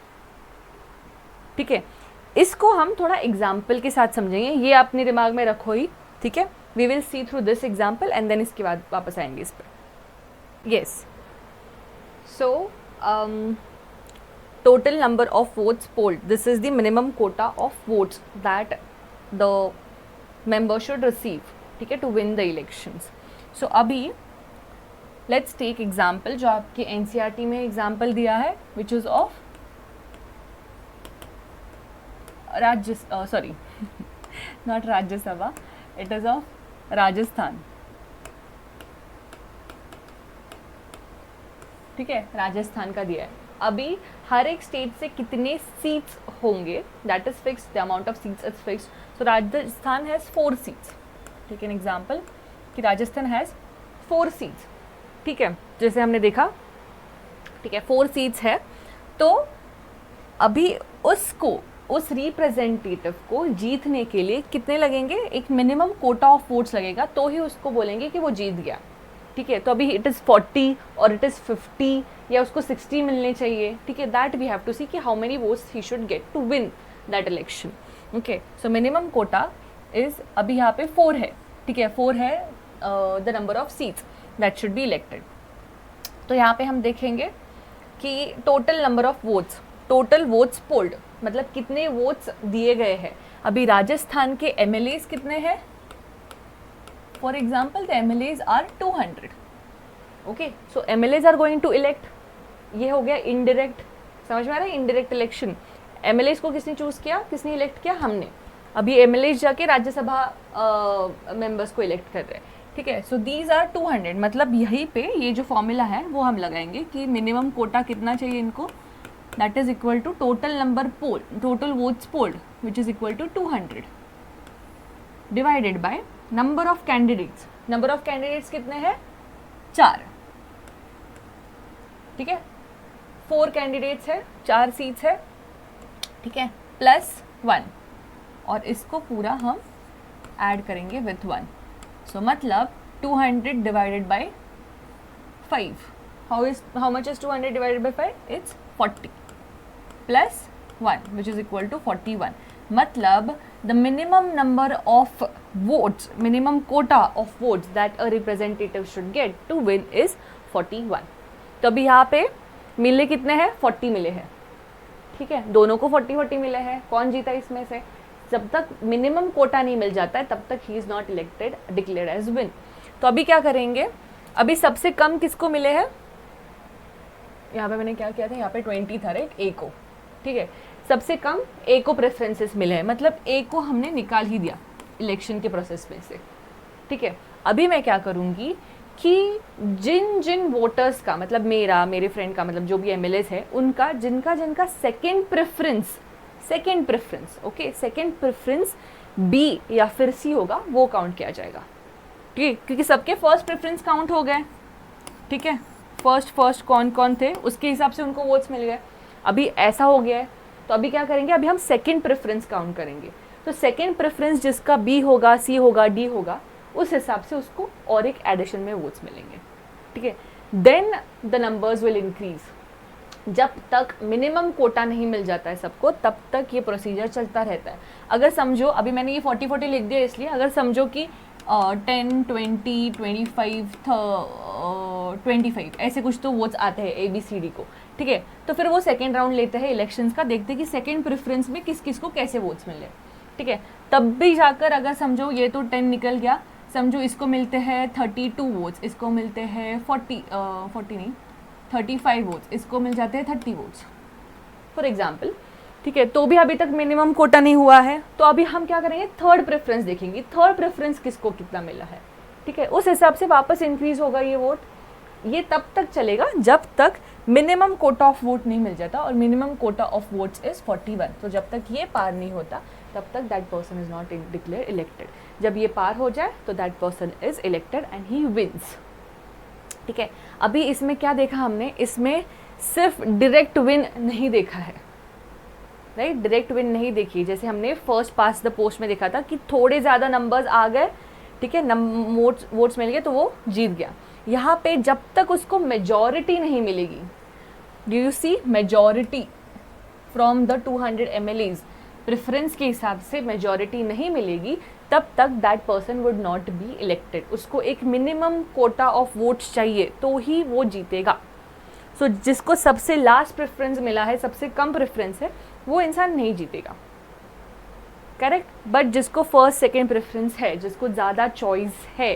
ठीक है। इसको हम थोड़ा एग्जाम्पल के साथ समझेंगे, ये अपने दिमाग में रखो ही, ठीक है। We will see through this example and then इसके बाद वापस आएंगे इस पर। Yes, so total number of votes polled, this is the minimum quota of votes that the member should receive, ठीक है, to win the elections. So अभी let's take example जो आपके NCERT में example दिया है, which is of not Rajya Sabha, it is of Rajasthan, ठीक है, राजस्थान का दिया है। अभी हर एक स्टेट से कितने सीट्स होंगे, that is fixed, the amount of seats is fixed. So Rajasthan has 4 seats, ठीक है, एन एग्जाम्पल कि राजस्थान हैज़ 4 सीट्स, ठीक है, जैसे हमने देखा, ठीक है, 4 सीट्स है। तो अभी उसको, उस रिप्रेजेंटेटिव को जीतने के लिए कितने लगेंगे, एक मिनिमम कोटा ऑफ वोट्स लगेगा, तो ही उसको बोलेंगे कि वो जीत गया, ठीक है। तो अभी इट इज़ 40 और इट इज़ 50 या उसको 60 मिलने चाहिए, ठीक है, that we have to see कि how many votes he should get to win that election, okay. So minimum quota is अभी यहाँ पे 4 है, ठीक है, 4 है the number of seats that should be elected. तो यहाँ पे हम देखेंगे कि total number of votes, total votes polled मतलब कितने वोट्स दिए गए हैं। अभी राजस्थान के एमएलएज कितने हैं, for example the MLAs are 200, okay. So MLAs are going to elect, ये हो गया इनडायरेक्ट, समझ में आ रहा है, इनडायरेक्ट इलेक्शन। एमएलएज को किसने चूज किया, किसने इलेक्ट किया, हमने। अभी एमएलए जाके राज्यसभा मेंबर्स को इलेक्ट कर रहे हैं, ठीक है। सो दीज आर 200, मतलब यहीं पे ये जो फॉर्मूला है वो हम लगाएंगे कि मिनिमम कोटा कितना चाहिए इनको, that is equal to total number poll, total votes polled which is equal to 200 divided by number of candidates. Number of candidates कितने हैं, 4, ठीक है। 4 कैंडिडेट्स है, 4 सीट्स है, ठीक है, प्लस 1, और इसको पूरा हम ऐड करेंगे विथ 1। सो मतलब 200 divided by 5, how much is 200 divided by 5, it's 40 plus 1 which is equal to 41। मतलब the minimum number of votes, minimum quota of votes that a representative should get to win is 41। तो अभी यहाँ पे मिले कितने हैं, 40 मिले हैं, ठीक है, दोनों को 40 मिले हैं। कौन जीता इसमें से, जब तक मिनिमम कोटा नहीं मिल जाता है तब तक he is not elected, declared as win. तो अभी क्या करेंगे, अभी सबसे कम किसको मिले हैं, यहाँ पे मैंने क्या किया था, यहाँ पे 20 था राइट, ए को, ठीक है, सबसे कम ए को प्रेफरेंसेस मिले हैं, मतलब ए को हमने निकाल ही दिया इलेक्शन के प्रोसेस में से, ठीक है। अभी मैं क्या करूँगी कि जिन जिन वोटर्स का, मतलब मेरा, मेरे फ्रेंड का, मतलब जो भी एमएलएस है उनका, जिनका जिनका second preference, okay, second preference B या फिर सी होगा वो काउंट किया जाएगा, ठीक है, क्योंकि सबके फर्स्ट प्रेफरेंस काउंट हो गए, ठीक है। फर्स्ट कौन कौन थे उसके हिसाब से उनको वोट्स मिल गए। अभी ऐसा हो गया है तो अभी क्या करेंगे, अभी हम सेकंड प्रेफरेंस काउंट करेंगे। तो सेकंड प्रेफरेंस जिसका बी होगा, सी होगा, डी होगा, उस हिसाब से उसको और एक एडिशन में वोट्स मिलेंगे, ठीक है। Then the numbers will increase. जब तक मिनिमम कोटा नहीं मिल जाता है सबको तब तक ये प्रोसीजर चलता रहता है। अगर समझो, अभी मैंने ये 40 लिख दिया इसलिए, अगर समझो कि 10, 20, 25, 25 ऐसे कुछ तो वोट्स आते हैं ABCD को, ठीक है, तो फिर वो सेकेंड राउंड लेते हैं इलेक्शंस का, देखते हैं कि सेकेंड प्रेफरेंस में किस किस को कैसे वोट्स मिले, ठीक है। तब भी जाकर अगर समझो ये तो 10 निकल गया, समझो इसको मिलते हैं 32 वोट्स, इसको मिलते हैं 35 वोट्स, इसको मिल जाते हैं 30 वोट्स फॉर एग्जाम्पल, ठीक है, तो भी अभी तक मिनिमम कोटा नहीं हुआ है। तो अभी हम क्या करेंगे, थर्ड प्रेफरेंस देखेंगे, थर्ड प्रेफरेंस किसको कितना मिला है, ठीक है, उस हिसाब से वापस इंक्रीज होगा ये वोट। ये तब तक चलेगा जब तक मिनिमम कोटा ऑफ वोट नहीं मिल जाता, और minimum quota of votes is 41। तो जब तक ये पार नहीं होता तब तक that person is not declare elected. जब ये पार हो जाए तो that person is elected and he wins, ठीक है। अभी इसमें क्या देखा हमने, इसमें सिर्फ डायरेक्ट विन नहीं देखा है, राइट, डायरेक्ट विन नहीं देखी। जैसे हमने फर्स्ट पास द पोस्ट में देखा था कि थोड़े ज़्यादा नंबर्स आ गए, ठीक है, वोट्स मिल गए तो वो जीत गया। यहाँ पे जब तक उसको मेजॉरिटी नहीं मिलेगी, do you see, majority from the 200 MLAs, preference के हिसाब से मेजॉरिटी नहीं मिलेगी, तब तक that person would not be elected. उसको एक मिनिमम कोटा ऑफ वोट्स चाहिए तो ही वो जीतेगा। सो जिसको सबसे लास्ट प्रेफरेंस मिला है, सबसे कम प्रेफरेंस है, वो इंसान नहीं जीतेगा, करेक्ट। बट जिसको फर्स्ट सेकेंड प्रेफरेंस है, जिसको ज़्यादा चॉइस है,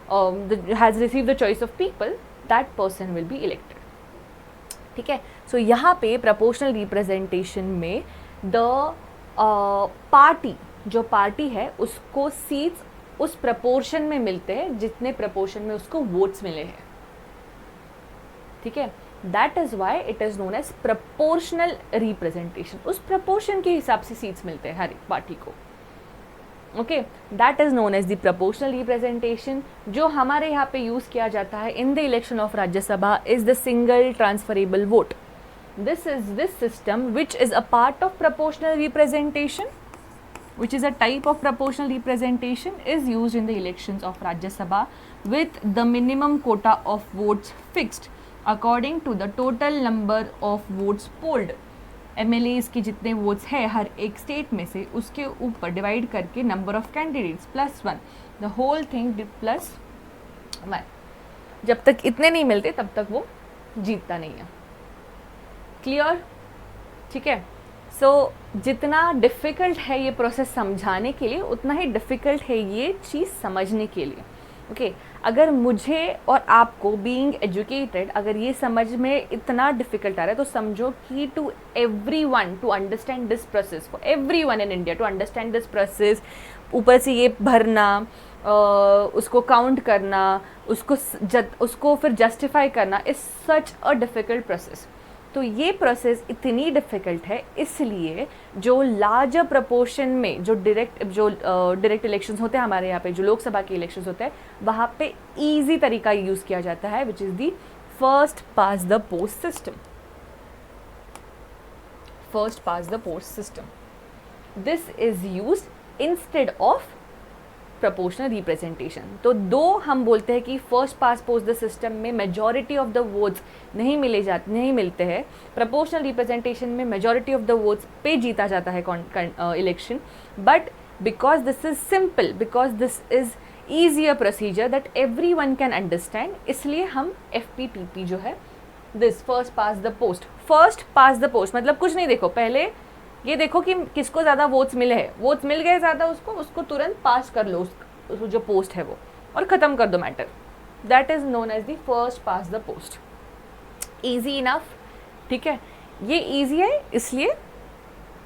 has receive the choice of people, that person will be elected, ठीक है। सो यहाँ पे प्रोपोर्शनल रिप्रेजेंटेशन में द पार्टी, जो पार्टी है उसको सीट्स उस प्रपोर्शन में मिलते हैं जितने प्रपोर्शन में उसको वोट्स मिले हैं, ठीक है। That is why it is known as proportional representation. उस प्रपोर्शन के हिसाब से सीट्स मिलते हैं हर एक पार्टी को, okay, that is known as the proportional representation. जो हमारे यहाँ पे यूज किया जाता है in the election of Rajya Sabha is the single transferable vote. This system which is a part of proportional representation, which is a type of proportional representation, is used in the elections of Rajya Sabha with the minimum quota of votes fixed according to the total number of votes polled. MLAs की जितने votes है हर एक state में से उसके ऊपर divide करके number of candidates plus 1, the whole thing plus 1। जब तक इतने नहीं मिलते तब तक वो जीतता नहीं है। क्लियर, ठीक है। सो जितना डिफ़िकल्ट है ये प्रोसेस समझाने के लिए, उतना ही डिफ़िकल्ट है ये चीज़ समझने के लिए। ओके अगर मुझे और आपको बीइंग एजुकेटेड अगर ये समझ में इतना डिफिकल्ट आ रहा है तो समझो कि to every one to understand this process, for every one in India to understand this process, ऊपर से ये भरना, उसको काउंट करना, उसको फिर जस्टिफाई करना is such a difficult process. तो ये प्रोसेस इतनी डिफ़िकल्ट है इसलिए जो लार्जर प्रपोर्शन में जो डायरेक्ट इलेक्शंस होते हैं हमारे यहाँ पे, जो लोकसभा के इलेक्शंस होते हैं, वहाँ पे ईजी तरीका यूज़ किया जाता है which is the first past the post system. First past the post system this is used instead of proportional representation. तो दो हम बोलते हैं कि first pass post the system में मेजॉरिटी ऑफ द वोट्स नहीं मिलते हैं, प्रोपोर्शनल रिप्रेजेंटेशन में मेजॉरिटी ऑफ द वोट्स पे जीता जाता है election. But because this is simple, because this is easier procedure that every one can understand, इसलिए हम FPTP जो है this first past the post, first past the post मतलब कुछ नहीं, देखो पहले ये देखो कि किसको ज़्यादा वोट्स मिले हैं, वोट्स मिल गए ज़्यादा, उसको तुरंत पास कर लो उस जो पोस्ट है वो, और ख़त्म कर दो matter. That is known as the first past the post. Easy enough, ठीक है, ये ईजी है इसलिए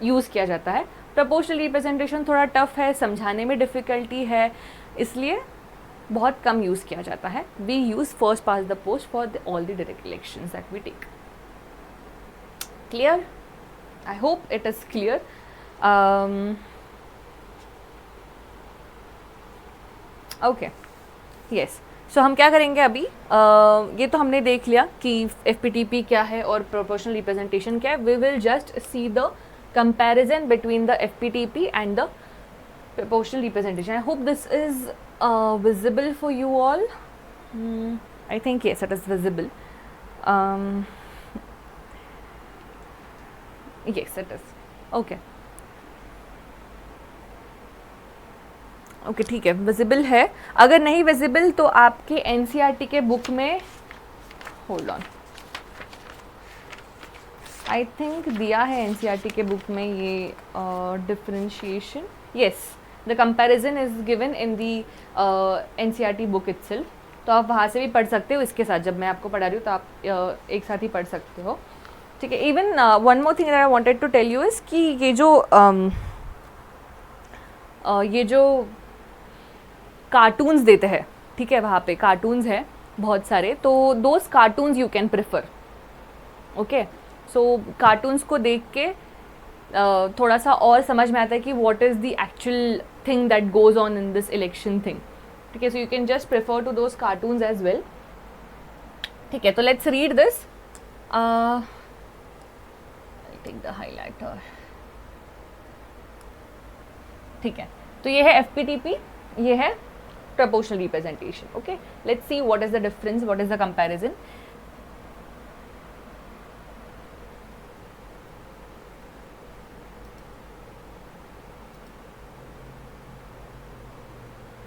यूज़ किया जाता है। प्रोपोर्शनल रिप्रेजेंटेशन थोड़ा टफ है, समझाने में डिफ़िकल्टी है, इसलिए बहुत कम यूज़ किया जाता है। We use first past the post for all the direct elections that we take. Clear? I hope it is clear. Okay, yes. So हम क्या करेंगे अभी, ये तो हमने देख लिया कि FPTP क्या है और प्रोपोर्शनल रिप्रेजेंटेशन क्या है. We will just see the comparison between the FPTP and the proportional representation. I hope this is visible for you all. I think yes, it is visible. Yes, it is. Okay. Okay ठीक है, visible है। अगर नहीं visible तो आपके NCERT के book में, hold on, I think दिया है NCERT के बुक में ये differentiation. Yes, the comparison is given in the NCERT book itself, तो आप वहाँ से भी पढ़ सकते हो इसके साथ। जब मैं आपको पढ़ा रही हूँ तो आप एक साथ ही पढ़ सकते हो, ठीक है। Even one more thing I wanted to tell you is कि ये जो कार्टून्स देते हैं, ठीक है, वहाँ पे कार्टून्स हैं बहुत सारे, तो those cartoons you can prefer, okay. So cartoons को देख के थोड़ा सा और समझ में आता है कि what is the actual thing that goes on in this election thing, ठीक है। So you can just prefer to those cartoons as well, ठीक है। तो let's read this, take the highlighter, ठीक है। तो ये है FPTP, ये है proportional representation, okay. Let's see what is the difference, what is the comparison.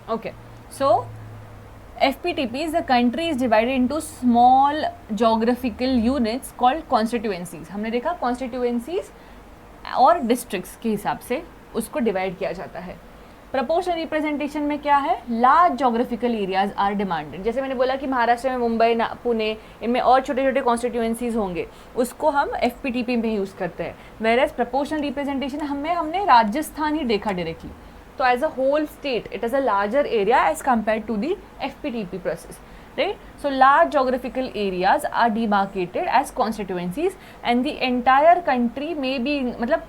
Okay, so FPTP is the country is divided into small geographical units called constituencies. हमने देखा constituencies और districts के हिसाब से उसको डिवाइड किया जाता है। प्रोपोर्शनल रिप्रेजेंटेशन में क्या है, large geographical areas are demanded. जैसे मैंने बोला कि महाराष्ट्र में मुंबई, पुणे, इनमें और छोटे छोटे कॉन्स्टिट्यूएंसीज होंगे, उसको हम FPTP में यूज़ करते हैं। वेयरएज प्रोपोर्शनल रिप्रेजेंटेशन हमने राजस्थान ही देखा डायरेक्टली, तो as a whole state it is a larger area as compare to the FPTP process, right? So large geographical areas are demarcated as constituencies and the entire country may be, मतलब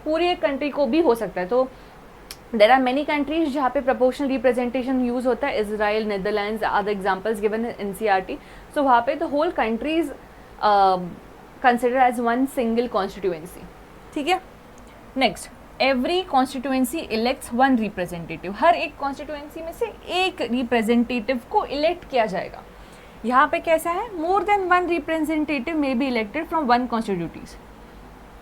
पूरे country को भी हो सकता है। तो there are many countries जहाँ पे proportional representation यूज़ होता है, Israel, Netherlands are the examples given in NCERT. So वहाँ पे the whole country is considered as one single constituency, ठीक है। Next, every constituency elects one representative. हर एक constituency में से एक representative को elect किया जाएगा। यहाँ पे कैसा है, more than one representative may be elected from one constituencies,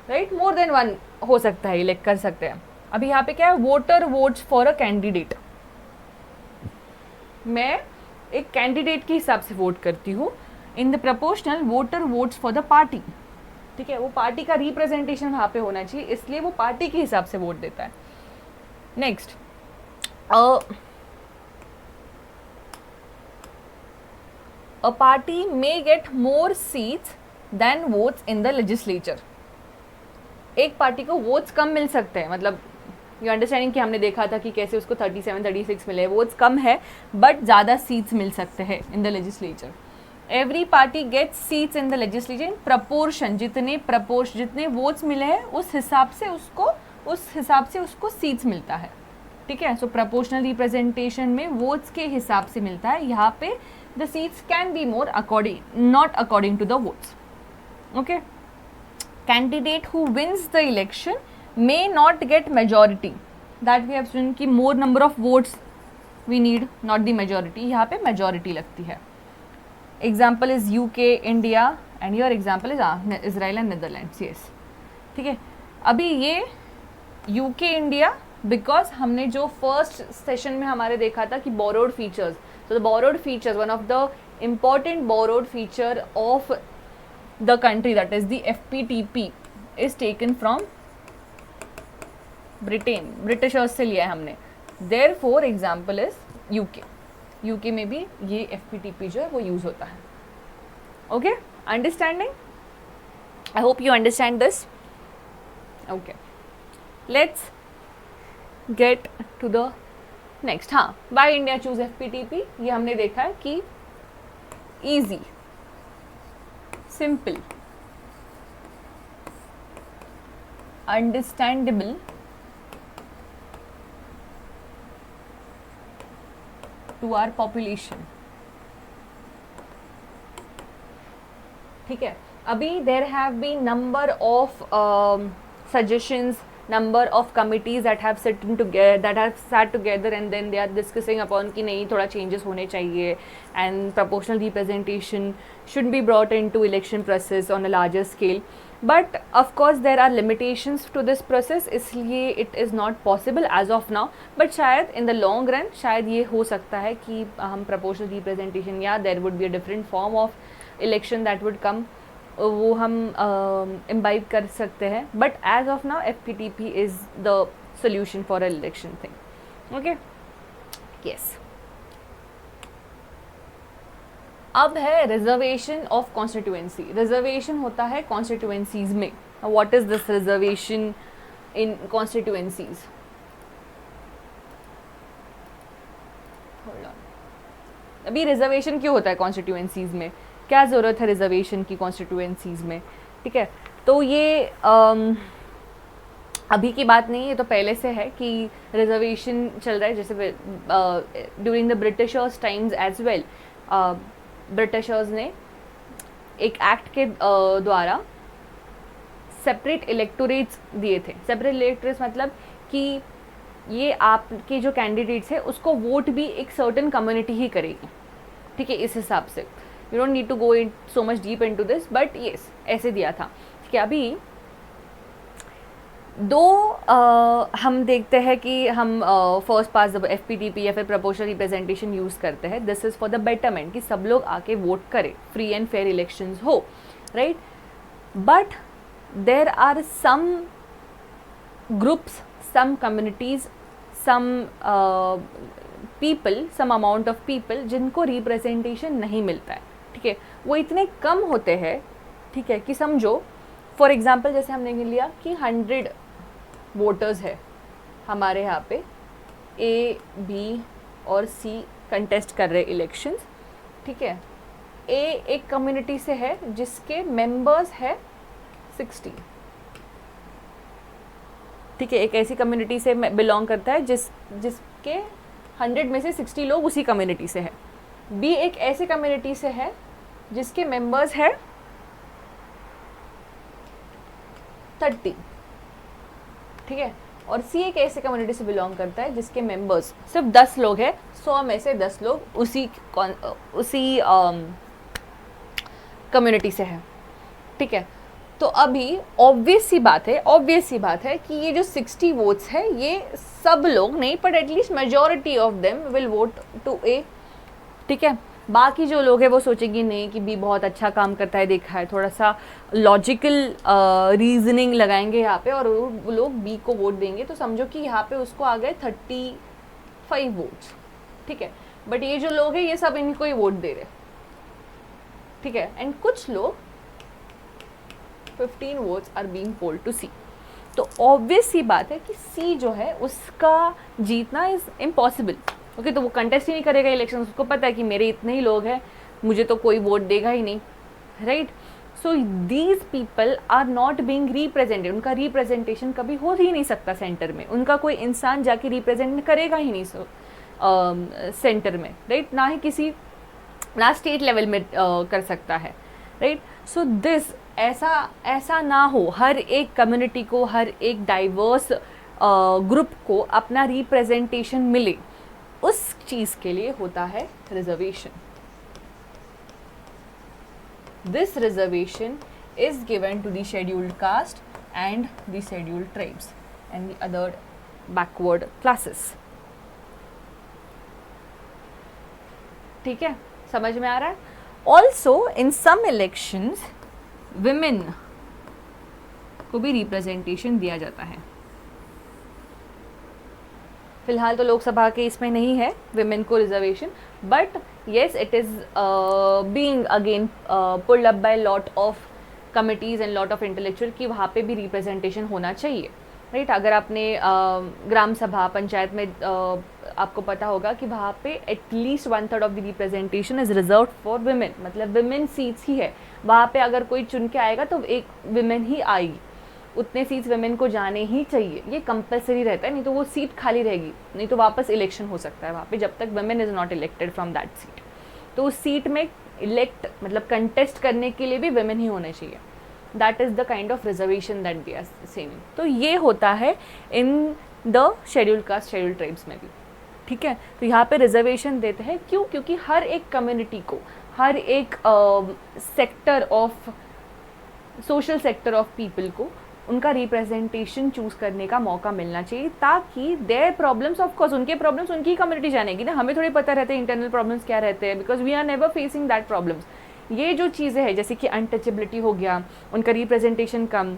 right? more than one हो सकता है, elect कर सकते हैं। अभी यहाँ पे क्या है, voter votes for a candidate, मैं एक कैंडिडेट के हिसाब से वोट करती हूँ। In the proportional voter votes for the party, ठीक है, वो पार्टी का रिप्रेजेंटेशन वहाँ पे होना चाहिए, इसलिए वो पार्टी के हिसाब से वोट देता है। Next, a party may get more seats than votes in the legislature. एक पार्टी को वोट्स कम मिल सकते हैं, मतलब यू अंडरस्टैंडिंग कि हमने देखा था कि कैसे उसको 37 36 मिले, वोट्स कम है बट ज़्यादा सीट्स मिल सकते हैं in the legislature. Every party gets seats in the legislature in proportion, जितने वोट्स मिले हैं उस हिसाब से उसको सीट्स मिलता है, ठीक है। सो प्रपोर्शनल रिप्रेजेंटेशन में वोट्स के हिसाब से मिलता है। यहाँ पे the seats can be more not according to the votes, okay. Candidate who wins the election may not get majority, that we have seen कि more number of votes we need, not the majority, यहाँ पे majority लगती है। Example is UK, India and your example is Israel and Netherlands, yes, ठीक है। अभी ये UK, India because हमने जो first session में हमारे देखा था कि borrowed features, so the borrowed features, one of the important borrowed feature of the country, that is the FPTP, is taken from Britishers से लिया है हमने। There for example is UK में भी ये FPTP जो है वो यूज होता है, okay. Understanding, I hope you understand this, okay. Let's get to the next. हाँ, वाई इंडिया चूज FPTP, ये हमने देखा है कि easy, simple, understandable, to our population, ठीक है। अभी there have been number of suggestions, number of committees that have sat together and then they are discussing upon कि नहीं थोड़ा changes होने चाहिए and proportional representation should be brought into election process on a larger scale, but of course there are limitations to this process, इसलिए it is not possible as of now, but शायद in the long run शायद ये हो सकता है कि हम proportional representation या there would be a different form of election that would come, वो हम इम्बाइब कर सकते हैं, but as of now FPTP is the solution for a election thing, okay, yes. अब है रिजर्वेशन ऑफ कॉन्स्टिट्यूएंसी। रिजर्वेशन होता है कॉन्स्टिट्यूएंसीज में। What is this reservation in constituencies? अभी रिजर्वेशन क्यों होता है कॉन्स्टिट्यूएंसीज में, क्या ज़रूरत है रिजर्वेशन की कॉन्स्टिट्यूएंसीज में, ठीक है। तो ये अभी की बात नहीं है, तो पहले से है कि रिजर्वेशन चल रहा है, जैसे during the Britishers times as well. Britishers ने एक एक्ट के द्वारा सेपरेट इलेक्टोरेट्स दिए थे। सेपरेट इलेक्टोरेट्स मतलब कि ये आपके जो कैंडिडेट्स है उसको वोट भी एक सर्टेन कम्युनिटी ही करेगी, ठीक है। इस हिसाब से you don't need to go in so much deep into this, but yes ऐसे दिया था, ठीक है। अभी दो हम देखते हैं कि हम फर्स्ट पास FPTP या फिर प्रोपोर्शनल रिप्रेजेंटेशन यूज़ करते हैं। This is for the betterment कि सब लोग आके वोट करें, फ्री एंड फेयर इलेक्शंस हो, right. But there are some groups, some communities, some people, some amount of people जिनको रिप्रेजेंटेशन नहीं मिलता है, ठीक है। वो इतने कम होते हैं, ठीक है, कि समझो फॉर एग्जांपल जैसे हमने लिया कि 100 वोटर्स है हमारे यहाँ पे, A, B और C कंटेस्ट कर रहे इलेक्शंस, ठीक है। A एक कम्युनिटी से है जिसके मेंबर्स है 60, ठीक है। एक ऐसी कम्युनिटी से बिलोंग करता है जिसके 100 में से 60 लोग उसी कम्युनिटी से है। B एक ऐसी कम्युनिटी से है जिसके मेंबर्स है 30, ठीक है। और C एक ऐसे कम्युनिटी से बिलोंग करता है जिसके मेंबर्स सिर्फ 10 लोग हैं, 100 में से 10 लोग उसी कम्युनिटी से है, ठीक है। तो अभी ऑब्वियस सी बात है कि ये जो 60 वोट्स है ये सब लोग नहीं, but at least majority of them will vote to A, ठीक है। बाकी जो लोग हैं वो सोचेंगे नहीं कि B बहुत अच्छा काम करता है, देखा है, थोड़ा सा लॉजिकल रीजनिंग लगाएंगे यहाँ पे और वो लोग B को वोट देंगे, तो समझो कि यहाँ पे उसको आ गए 35 वोट्स, ठीक है। बट ये जो लोग हैं ये सब इनको ही वोट दे रहे, ठीक है, एंड कुछ लोग 15 votes are being polled to C. तो ऑब्वियस सी बात है कि सी जो है उसका जीतना इज़ इम्पॉसिबल। ओके, तो वो कंटेस्ट ही नहीं करेगा इलेक्शन, उसको पता है कि मेरे इतने ही लोग हैं, मुझे तो कोई वोट देगा ही नहीं, right. So these people are not being represented, उनका रिप्रेजेंटेशन कभी हो ही नहीं सकता सेंटर में, उनका कोई इंसान जाके रिप्रेजेंट करेगा ही नहीं सेंटर में, राइट, ना ही किसी ना स्टेट लेवल में कर सकता है, राइट। सो दिस ऐसा ना हो, हर एक कम्युनिटी को, हर एक डाइवर्स ग्रुप को अपना रिप्रेजेंटेशन मिले, उस चीज़ के लिए होता है reservation. This reservation is given to the scheduled caste and the scheduled tribes and the other backward classes. ठीक है, समझ में आ रहा है? Also in some elections women को भी रिप्रेजेंटेशन दिया जाता है। फिलहाल तो लोकसभा के इसमें नहीं है विमेन को reservation, but yes it is being again pulled up by lot of committees and lot of intellectual कि वहाँ पे भी रिप्रेजेंटेशन होना चाहिए, राइट। अगर आपने ग्राम सभा पंचायत में आपको पता होगा कि वहाँ पे at least 1/3 of the representation is reserve for women, मतलब विमेन सीट्स ही है वहाँ पे। अगर कोई चुन के आएगा तो एक विमेन ही आएगी, उतने सीट्स विमेन को जाने ही चाहिए, ये कंपलसरी रहता है, नहीं तो वो सीट खाली रहेगी, नहीं तो वापस इलेक्शन हो सकता है वहाँ पे जब तक women is not elected from that seat. तो उस सीट में इलेक्ट मतलब कंटेस्ट करने के लिए भी विमेन ही होने चाहिए। That is the kind of reservation that they are saying. तो ये होता है in the scheduled caste scheduled tribes में भी, ठीक है। तो यहाँ पे रिजर्वेशन देते हैं, क्यों? क्योंकि हर एक कम्युनिटी को, हर एक sector of social sector of people को उनका रिप्रेजेंटेशन चूज़ करने का मौका मिलना चाहिए, ताकि देयर प्रॉब्लम्स, ऑफ कोर्स उनके प्रॉब्लम्स उनकी कम्युनिटी जानेगी ना, हमें थोड़ी पता रहते हैं इंटरनल प्रॉब्लम्स क्या रहते हैं, because we are never facing that problems. ये जो चीज़ें हैं जैसे कि अनटचेबिलिटी हो गया, उनका रिप्रेजेंटेशन कम,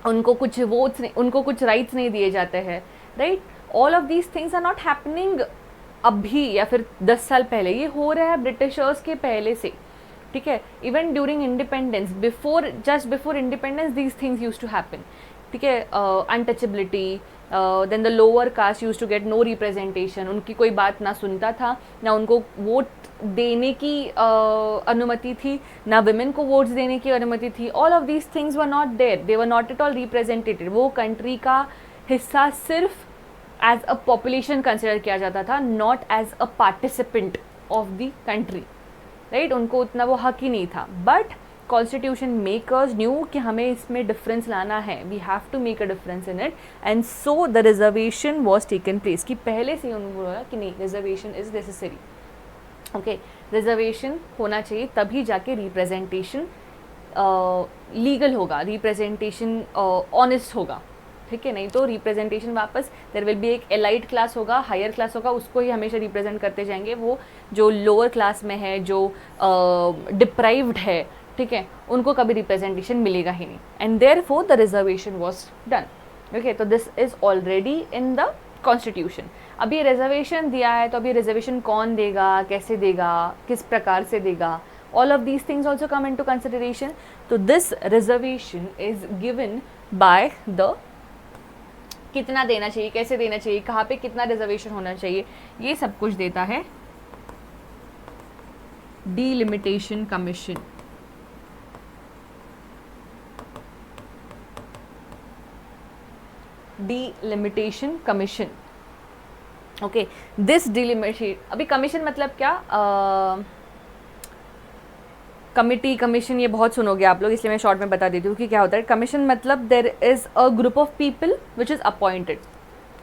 उनको कुछ वोट्स नहीं, उनको कुछ राइट्स नहीं दिए जाते हैं, right. All of these things are not happening अभी या फिर 10 साल पहले, ये हो रहा है ब्रिटिशर्स के पहले से, ठीक है। Even during independence, just before independence these things use to happen, ठीक है। Untouchability, then the lower caste use to get no representation, उनकी कोई बात ना सुनता था, ना उनको वोट देने की अनुमति थी, ना विमेन को वोट्स देने की अनुमति थी। All of these things were not there, they were not at all representated. वो कंट्री का हिस्सा सिर्फ एज अ पॉपुलेशन कंसिडर किया जाता था, not as a participant of the country, right. उनको उतना वो हक ही नहीं था। बट कॉन्स्टिट्यूशन मेकर्स न्यू कि हमें इसमें डिफरेंस लाना है, we have to make a difference in it, and so the reservation was taken place, कि पहले से उन्होंने बोला कि नहीं, reservation is necessary, okay. Reservation होना चाहिए, तभी जाके रिप्रेजेंटेशन लीगल होगा, रिप्रेजेंटेशन ऑनेस्ट होगा, ठीक है। नहीं तो रिप्रेजेंटेशन वापस देयर विल बी एक एलाइट क्लास होगा, हायर क्लास होगा, उसको ही हमेशा रिप्रेजेंट करते जाएंगे। वो जो लोअर क्लास में है, जो डिप्राइव्ड है, ठीक है, उनको कभी रिप्रेजेंटेशन मिलेगा ही नहीं, and therefore the reservation was done, okay. तो this is already in the constitution. अभी रिजर्वेशन दिया है, तो अभी रिजर्वेशन कौन देगा, कैसे देगा, किस प्रकार से देगा, all of these things also come in to consideration. तो this reservation is given by the, कितना देना चाहिए, कैसे देना चाहिए, कहाँ पे कितना रिजर्वेशन होना चाहिए, ये सब कुछ देता है delimitation commission. Delimitation commission, okay. This delimitation, अभी कमीशन मतलब क्या, कमिटी, कमीशन, ये बहुत सुनोगे आप लोग, इसलिए मैं शॉर्ट में बता देती हूँ कि क्या होता है। कमीशन मतलब there is a group of people which is appointed,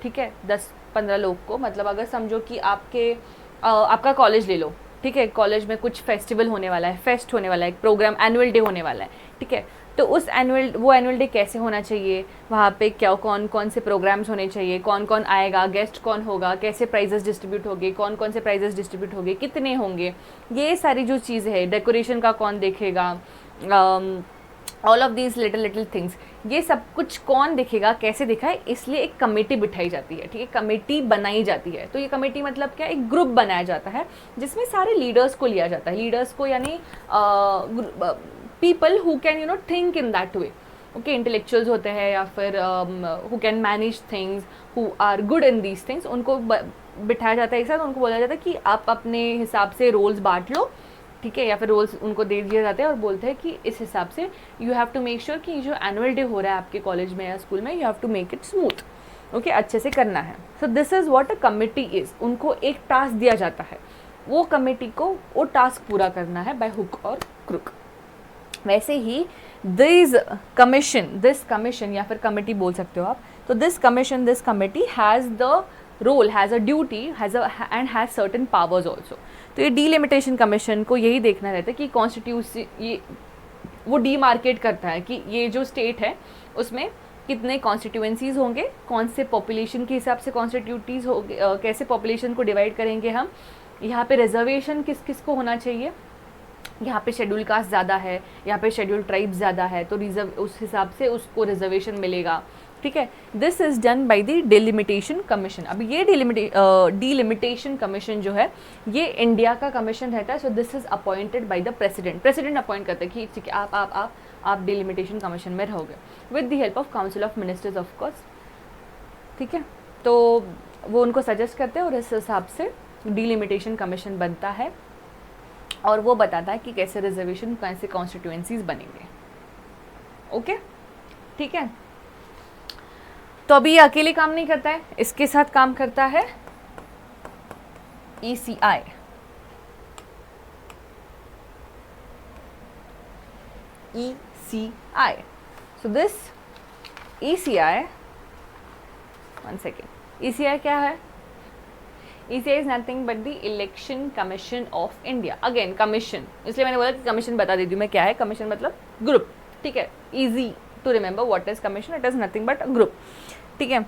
ठीक है, 10-15 लोग को। मतलब अगर समझो कि आपका कॉलेज ले लो, ठीक है, कॉलेज में कुछ फेस्टिवल होने वाला है, फेस्ट होने वाला है, एक प्रोग्राम, एनुअल डे होने वाला है, ठीक है। तो उस एनुअल डे कैसे होना चाहिए, वहाँ पे क्या कौन कौन से प्रोग्राम्स होने चाहिए, कौन कौन आएगा, गेस्ट कौन होगा, कैसे प्राइजेस डिस्ट्रीब्यूट होंगे, कौन कौन से प्राइजेस डिस्ट्रीब्यूट होंगे, कितने होंगे, ये सारी जो चीज़ें हैं, डेकोरेशन का कौन देखेगा, all of these little little things, ये सब कुछ कौन देखेगा, कैसे देखा है, इसलिए एक कमेटी बिठाई जाती है, ठीक है, कमेटी बनाई जाती है। तो ये कमेटी मतलब क्या, एक ग्रुप बनाया जाता है जिसमें सारे लीडर्स को लिया जाता है, लीडर्स को यानी people who can you know think in that way, okay, intellectuals होते हैं या फिर who can manage things, who are good in these things, उनको बिठाया जाता है एक साथ, उनको बोला जाता है कि आप अपने हिसाब से रोल्स बांट लो, ठीक है, या फिर रोल्स उनको दे दिए जाते हैं और बोलते हैं कि इस हिसाब से you have to make sure कि जो एनुअल डे हो रहा है आपके कॉलेज में या स्कूल में, you have to make it smooth, okay, अच्छे से करना है। So this is what a committee is. उनको एक टास्क दिया जाता है, वो कमेटी को वो टास्क पूरा करना है बाय हुक और क्रुक। वैसे ही दिस कमीशन या फिर कमेटी बोल सकते हो आप, तो this committee has the role, has a duty, and has certain powers also. तो ये डीलिमिटेशन कमीशन को यही देखना रहता है कि कॉन्स्टिट्यूशन, ये वो डीमार्केट करता है कि ये जो स्टेट है उसमें कितने कॉन्स्टिट्यूएंसीज होंगे, कौन से पॉपुलेशन के हिसाब से कॉन्स्टिट्यूटीज होंगे, कैसे पॉपुलेशन को डिवाइड करेंगे हम, यहाँ पे रिजर्वेशन किस किस को होना चाहिए, यहाँ पे शेड्यूल कास्ट ज़्यादा है, यहाँ पे शेड्यूल ट्राइब्स ज़्यादा है, तो रिजर्व उस हिसाब से उसको रिजर्वेशन मिलेगा, ठीक है। This is done by the delimitation commission. अब ये डिलिमिटेशन कमीशन जो है ये इंडिया का कमीशन रहता है। So this is appointed by the president appoint करते हैं कि ठीक है आप डिलिमिटेशन कमीशन में रहोगे with the help of council of ministers of course, ठीक है। तो वो उनको सजेस्ट करते हैं और इस हिसाब से डिलिमिटेशन कमीशन बनता है और वो बताता है कि कैसे रिजर्वेशन, कैसे कॉन्स्टिट्यूएंसीज बनेंगे, ओके, ठीक है। तो अभी ये अकेले काम नहीं करता है, इसके साथ काम करता है ECI, ECI. So this ECI, one second, ECI क्या है? ECI is nothing but the Election Commission of India. Again commission, इसलिए मैंने बोला कि कमीशन बता देती हूँ मैं क्या है। कमीशन मतलब ग्रुप, ठीक है, easy to remember what is commission, it is nothing but a group, ठीक है।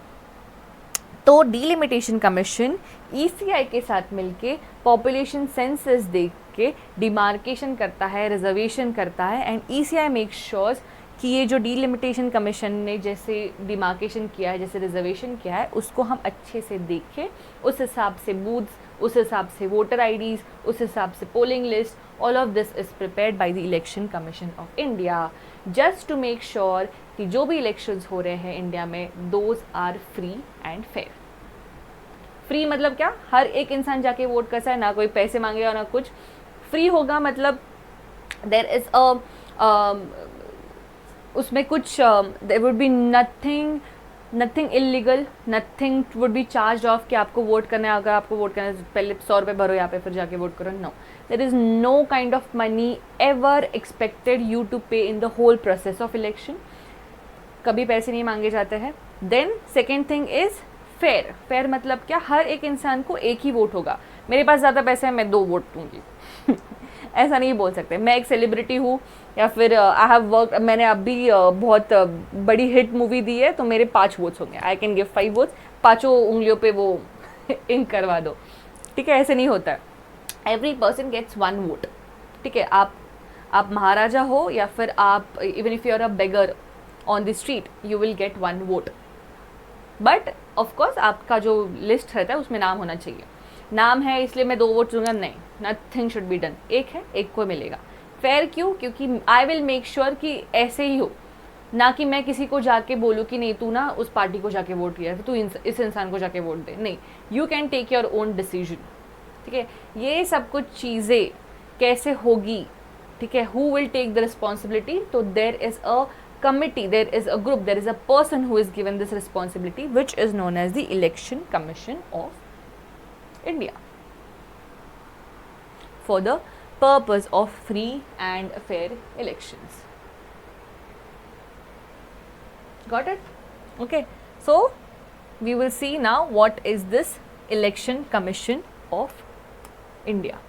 तो डिलिमिटेशन कमीशन ECI के साथ मिलके पॉपुलेशन सेंसस देख के डिमार्केशन करता है, रिजर्वेशन करता है, एंड ECI मेक श्योर्स कि ये जो डिलिमिटेशन कमीशन ने जैसे डिमार्केशन किया है, जैसे रिजर्वेशन किया है, उसको हम अच्छे से देखें, उस हिसाब से बूथ्स, उस हिसाब से वोटर IDs, उस हिसाब से polling list, all of this is prepared by the election commission of India just to make sure कि जो भी इलेक्शंस हो रहे हैं इंडिया में those are free and fair. Free मतलब क्या, हर एक इंसान जाके वोट कर सकता है, ना कोई पैसे मांगेगा ना कुछ। फ्री होगा मतलब देयर इज उसमें कुछ there would be nothing illegal, nothing would be charge of कि आपको वोट करना है, अगर आपको वोट करना है पहले 100 रुपये भरो यहाँ पे फिर जाके वोट करो। No, there is no kind of money ever expected you to pay in the whole process of election. कभी पैसे नहीं मांगे जाते हैं। Then second thing is fair. Fair मतलब क्या, हर एक इंसान को एक ही वोट होगा। मेरे पास ज़्यादा पैसे हैं मैं 2 वोट दूंगी ऐसा नहीं बोल सकते। मैं एक सेलिब्रिटी हूँ या फिर आई हैव वर्क, मैंने अभी बहुत बड़ी हिट मूवी दी है तो मेरे 5 वोट्स होंगे, आई कैन गिव 5 वोट्स, 5 उंगलियों पे वो इंक करवा दो, ठीक है, ऐसे नहीं होता है। एवरी पर्सन गेट्स 1 वोट, ठीक है। आप महाराजा हो या फिर आप even if you are a beggar on the street you will get 1 vote, but of course आपका जो लिस्ट रहता है उसमें नाम होना चाहिए। नाम है इसलिए मैं 2 वोट दूंगा, नहीं, नथिंग शुड बी डन। एक है, एक को मिलेगा। फेयर क्यों? क्योंकि आई विल मेक श्योर कि ऐसे ही हो, ना कि मैं किसी को जाके बोलूँ कि नहीं तू ना उस पार्टी को जाके वोट किया तू इस इंसान को जाके वोट दे। नहीं, you can take your own decision, ठीक है। ये सब कुछ चीज़ें कैसे होगी, ठीक है, who will take the responsibility? तो there is a committee, there is a group, there is a person who is given this responsibility which is known as the Election Commission of India for the purpose of free and fair elections. Got it? Okay, so we will see now what is this Election Commission of India.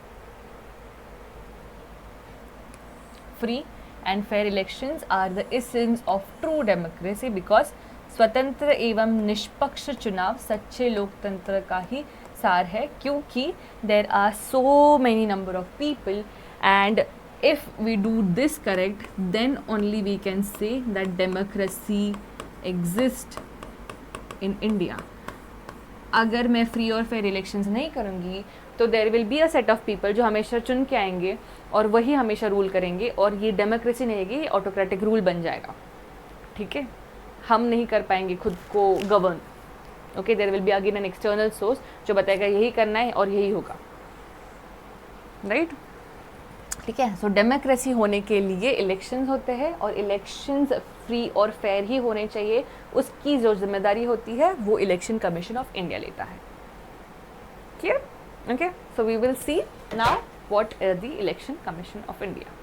Free and fair elections are the essence of true democracy because स्वतंत्र एवं निष्पक्ष चुनाव सच्चे लोकतंत्र का ही सार है, क्योंकि there are so many number of people and if we do this correct, then only we can say that democracy exists in India. अगर मैं फ्री और फेयर इलेक्शंस नहीं करूँगी तो there will be a set of people जो हमेशा चुन के आएंगे और वही हमेशा रूल करेंगे, और ये डेमोक्रेसी नहीं रहेगी, ऑटोक्रेटिक रूल बन जाएगा. ठीक है, हम नहीं कर पाएंगे खुद को govern. Okay, there will be again an external source जो बताएगा यही करना है और यही होगा. राइट, ठीक है. सो डेमोक्रेसी होने के लिए इलेक्शंस होते हैं, और इलेक्शंस फ्री और फेयर ही होने चाहिए. उसकी जो जिम्मेदारी होती है वो इलेक्शन कमीशन ऑफ इंडिया लेता है. Clear? Okay, so we will see now what is the election commission of India.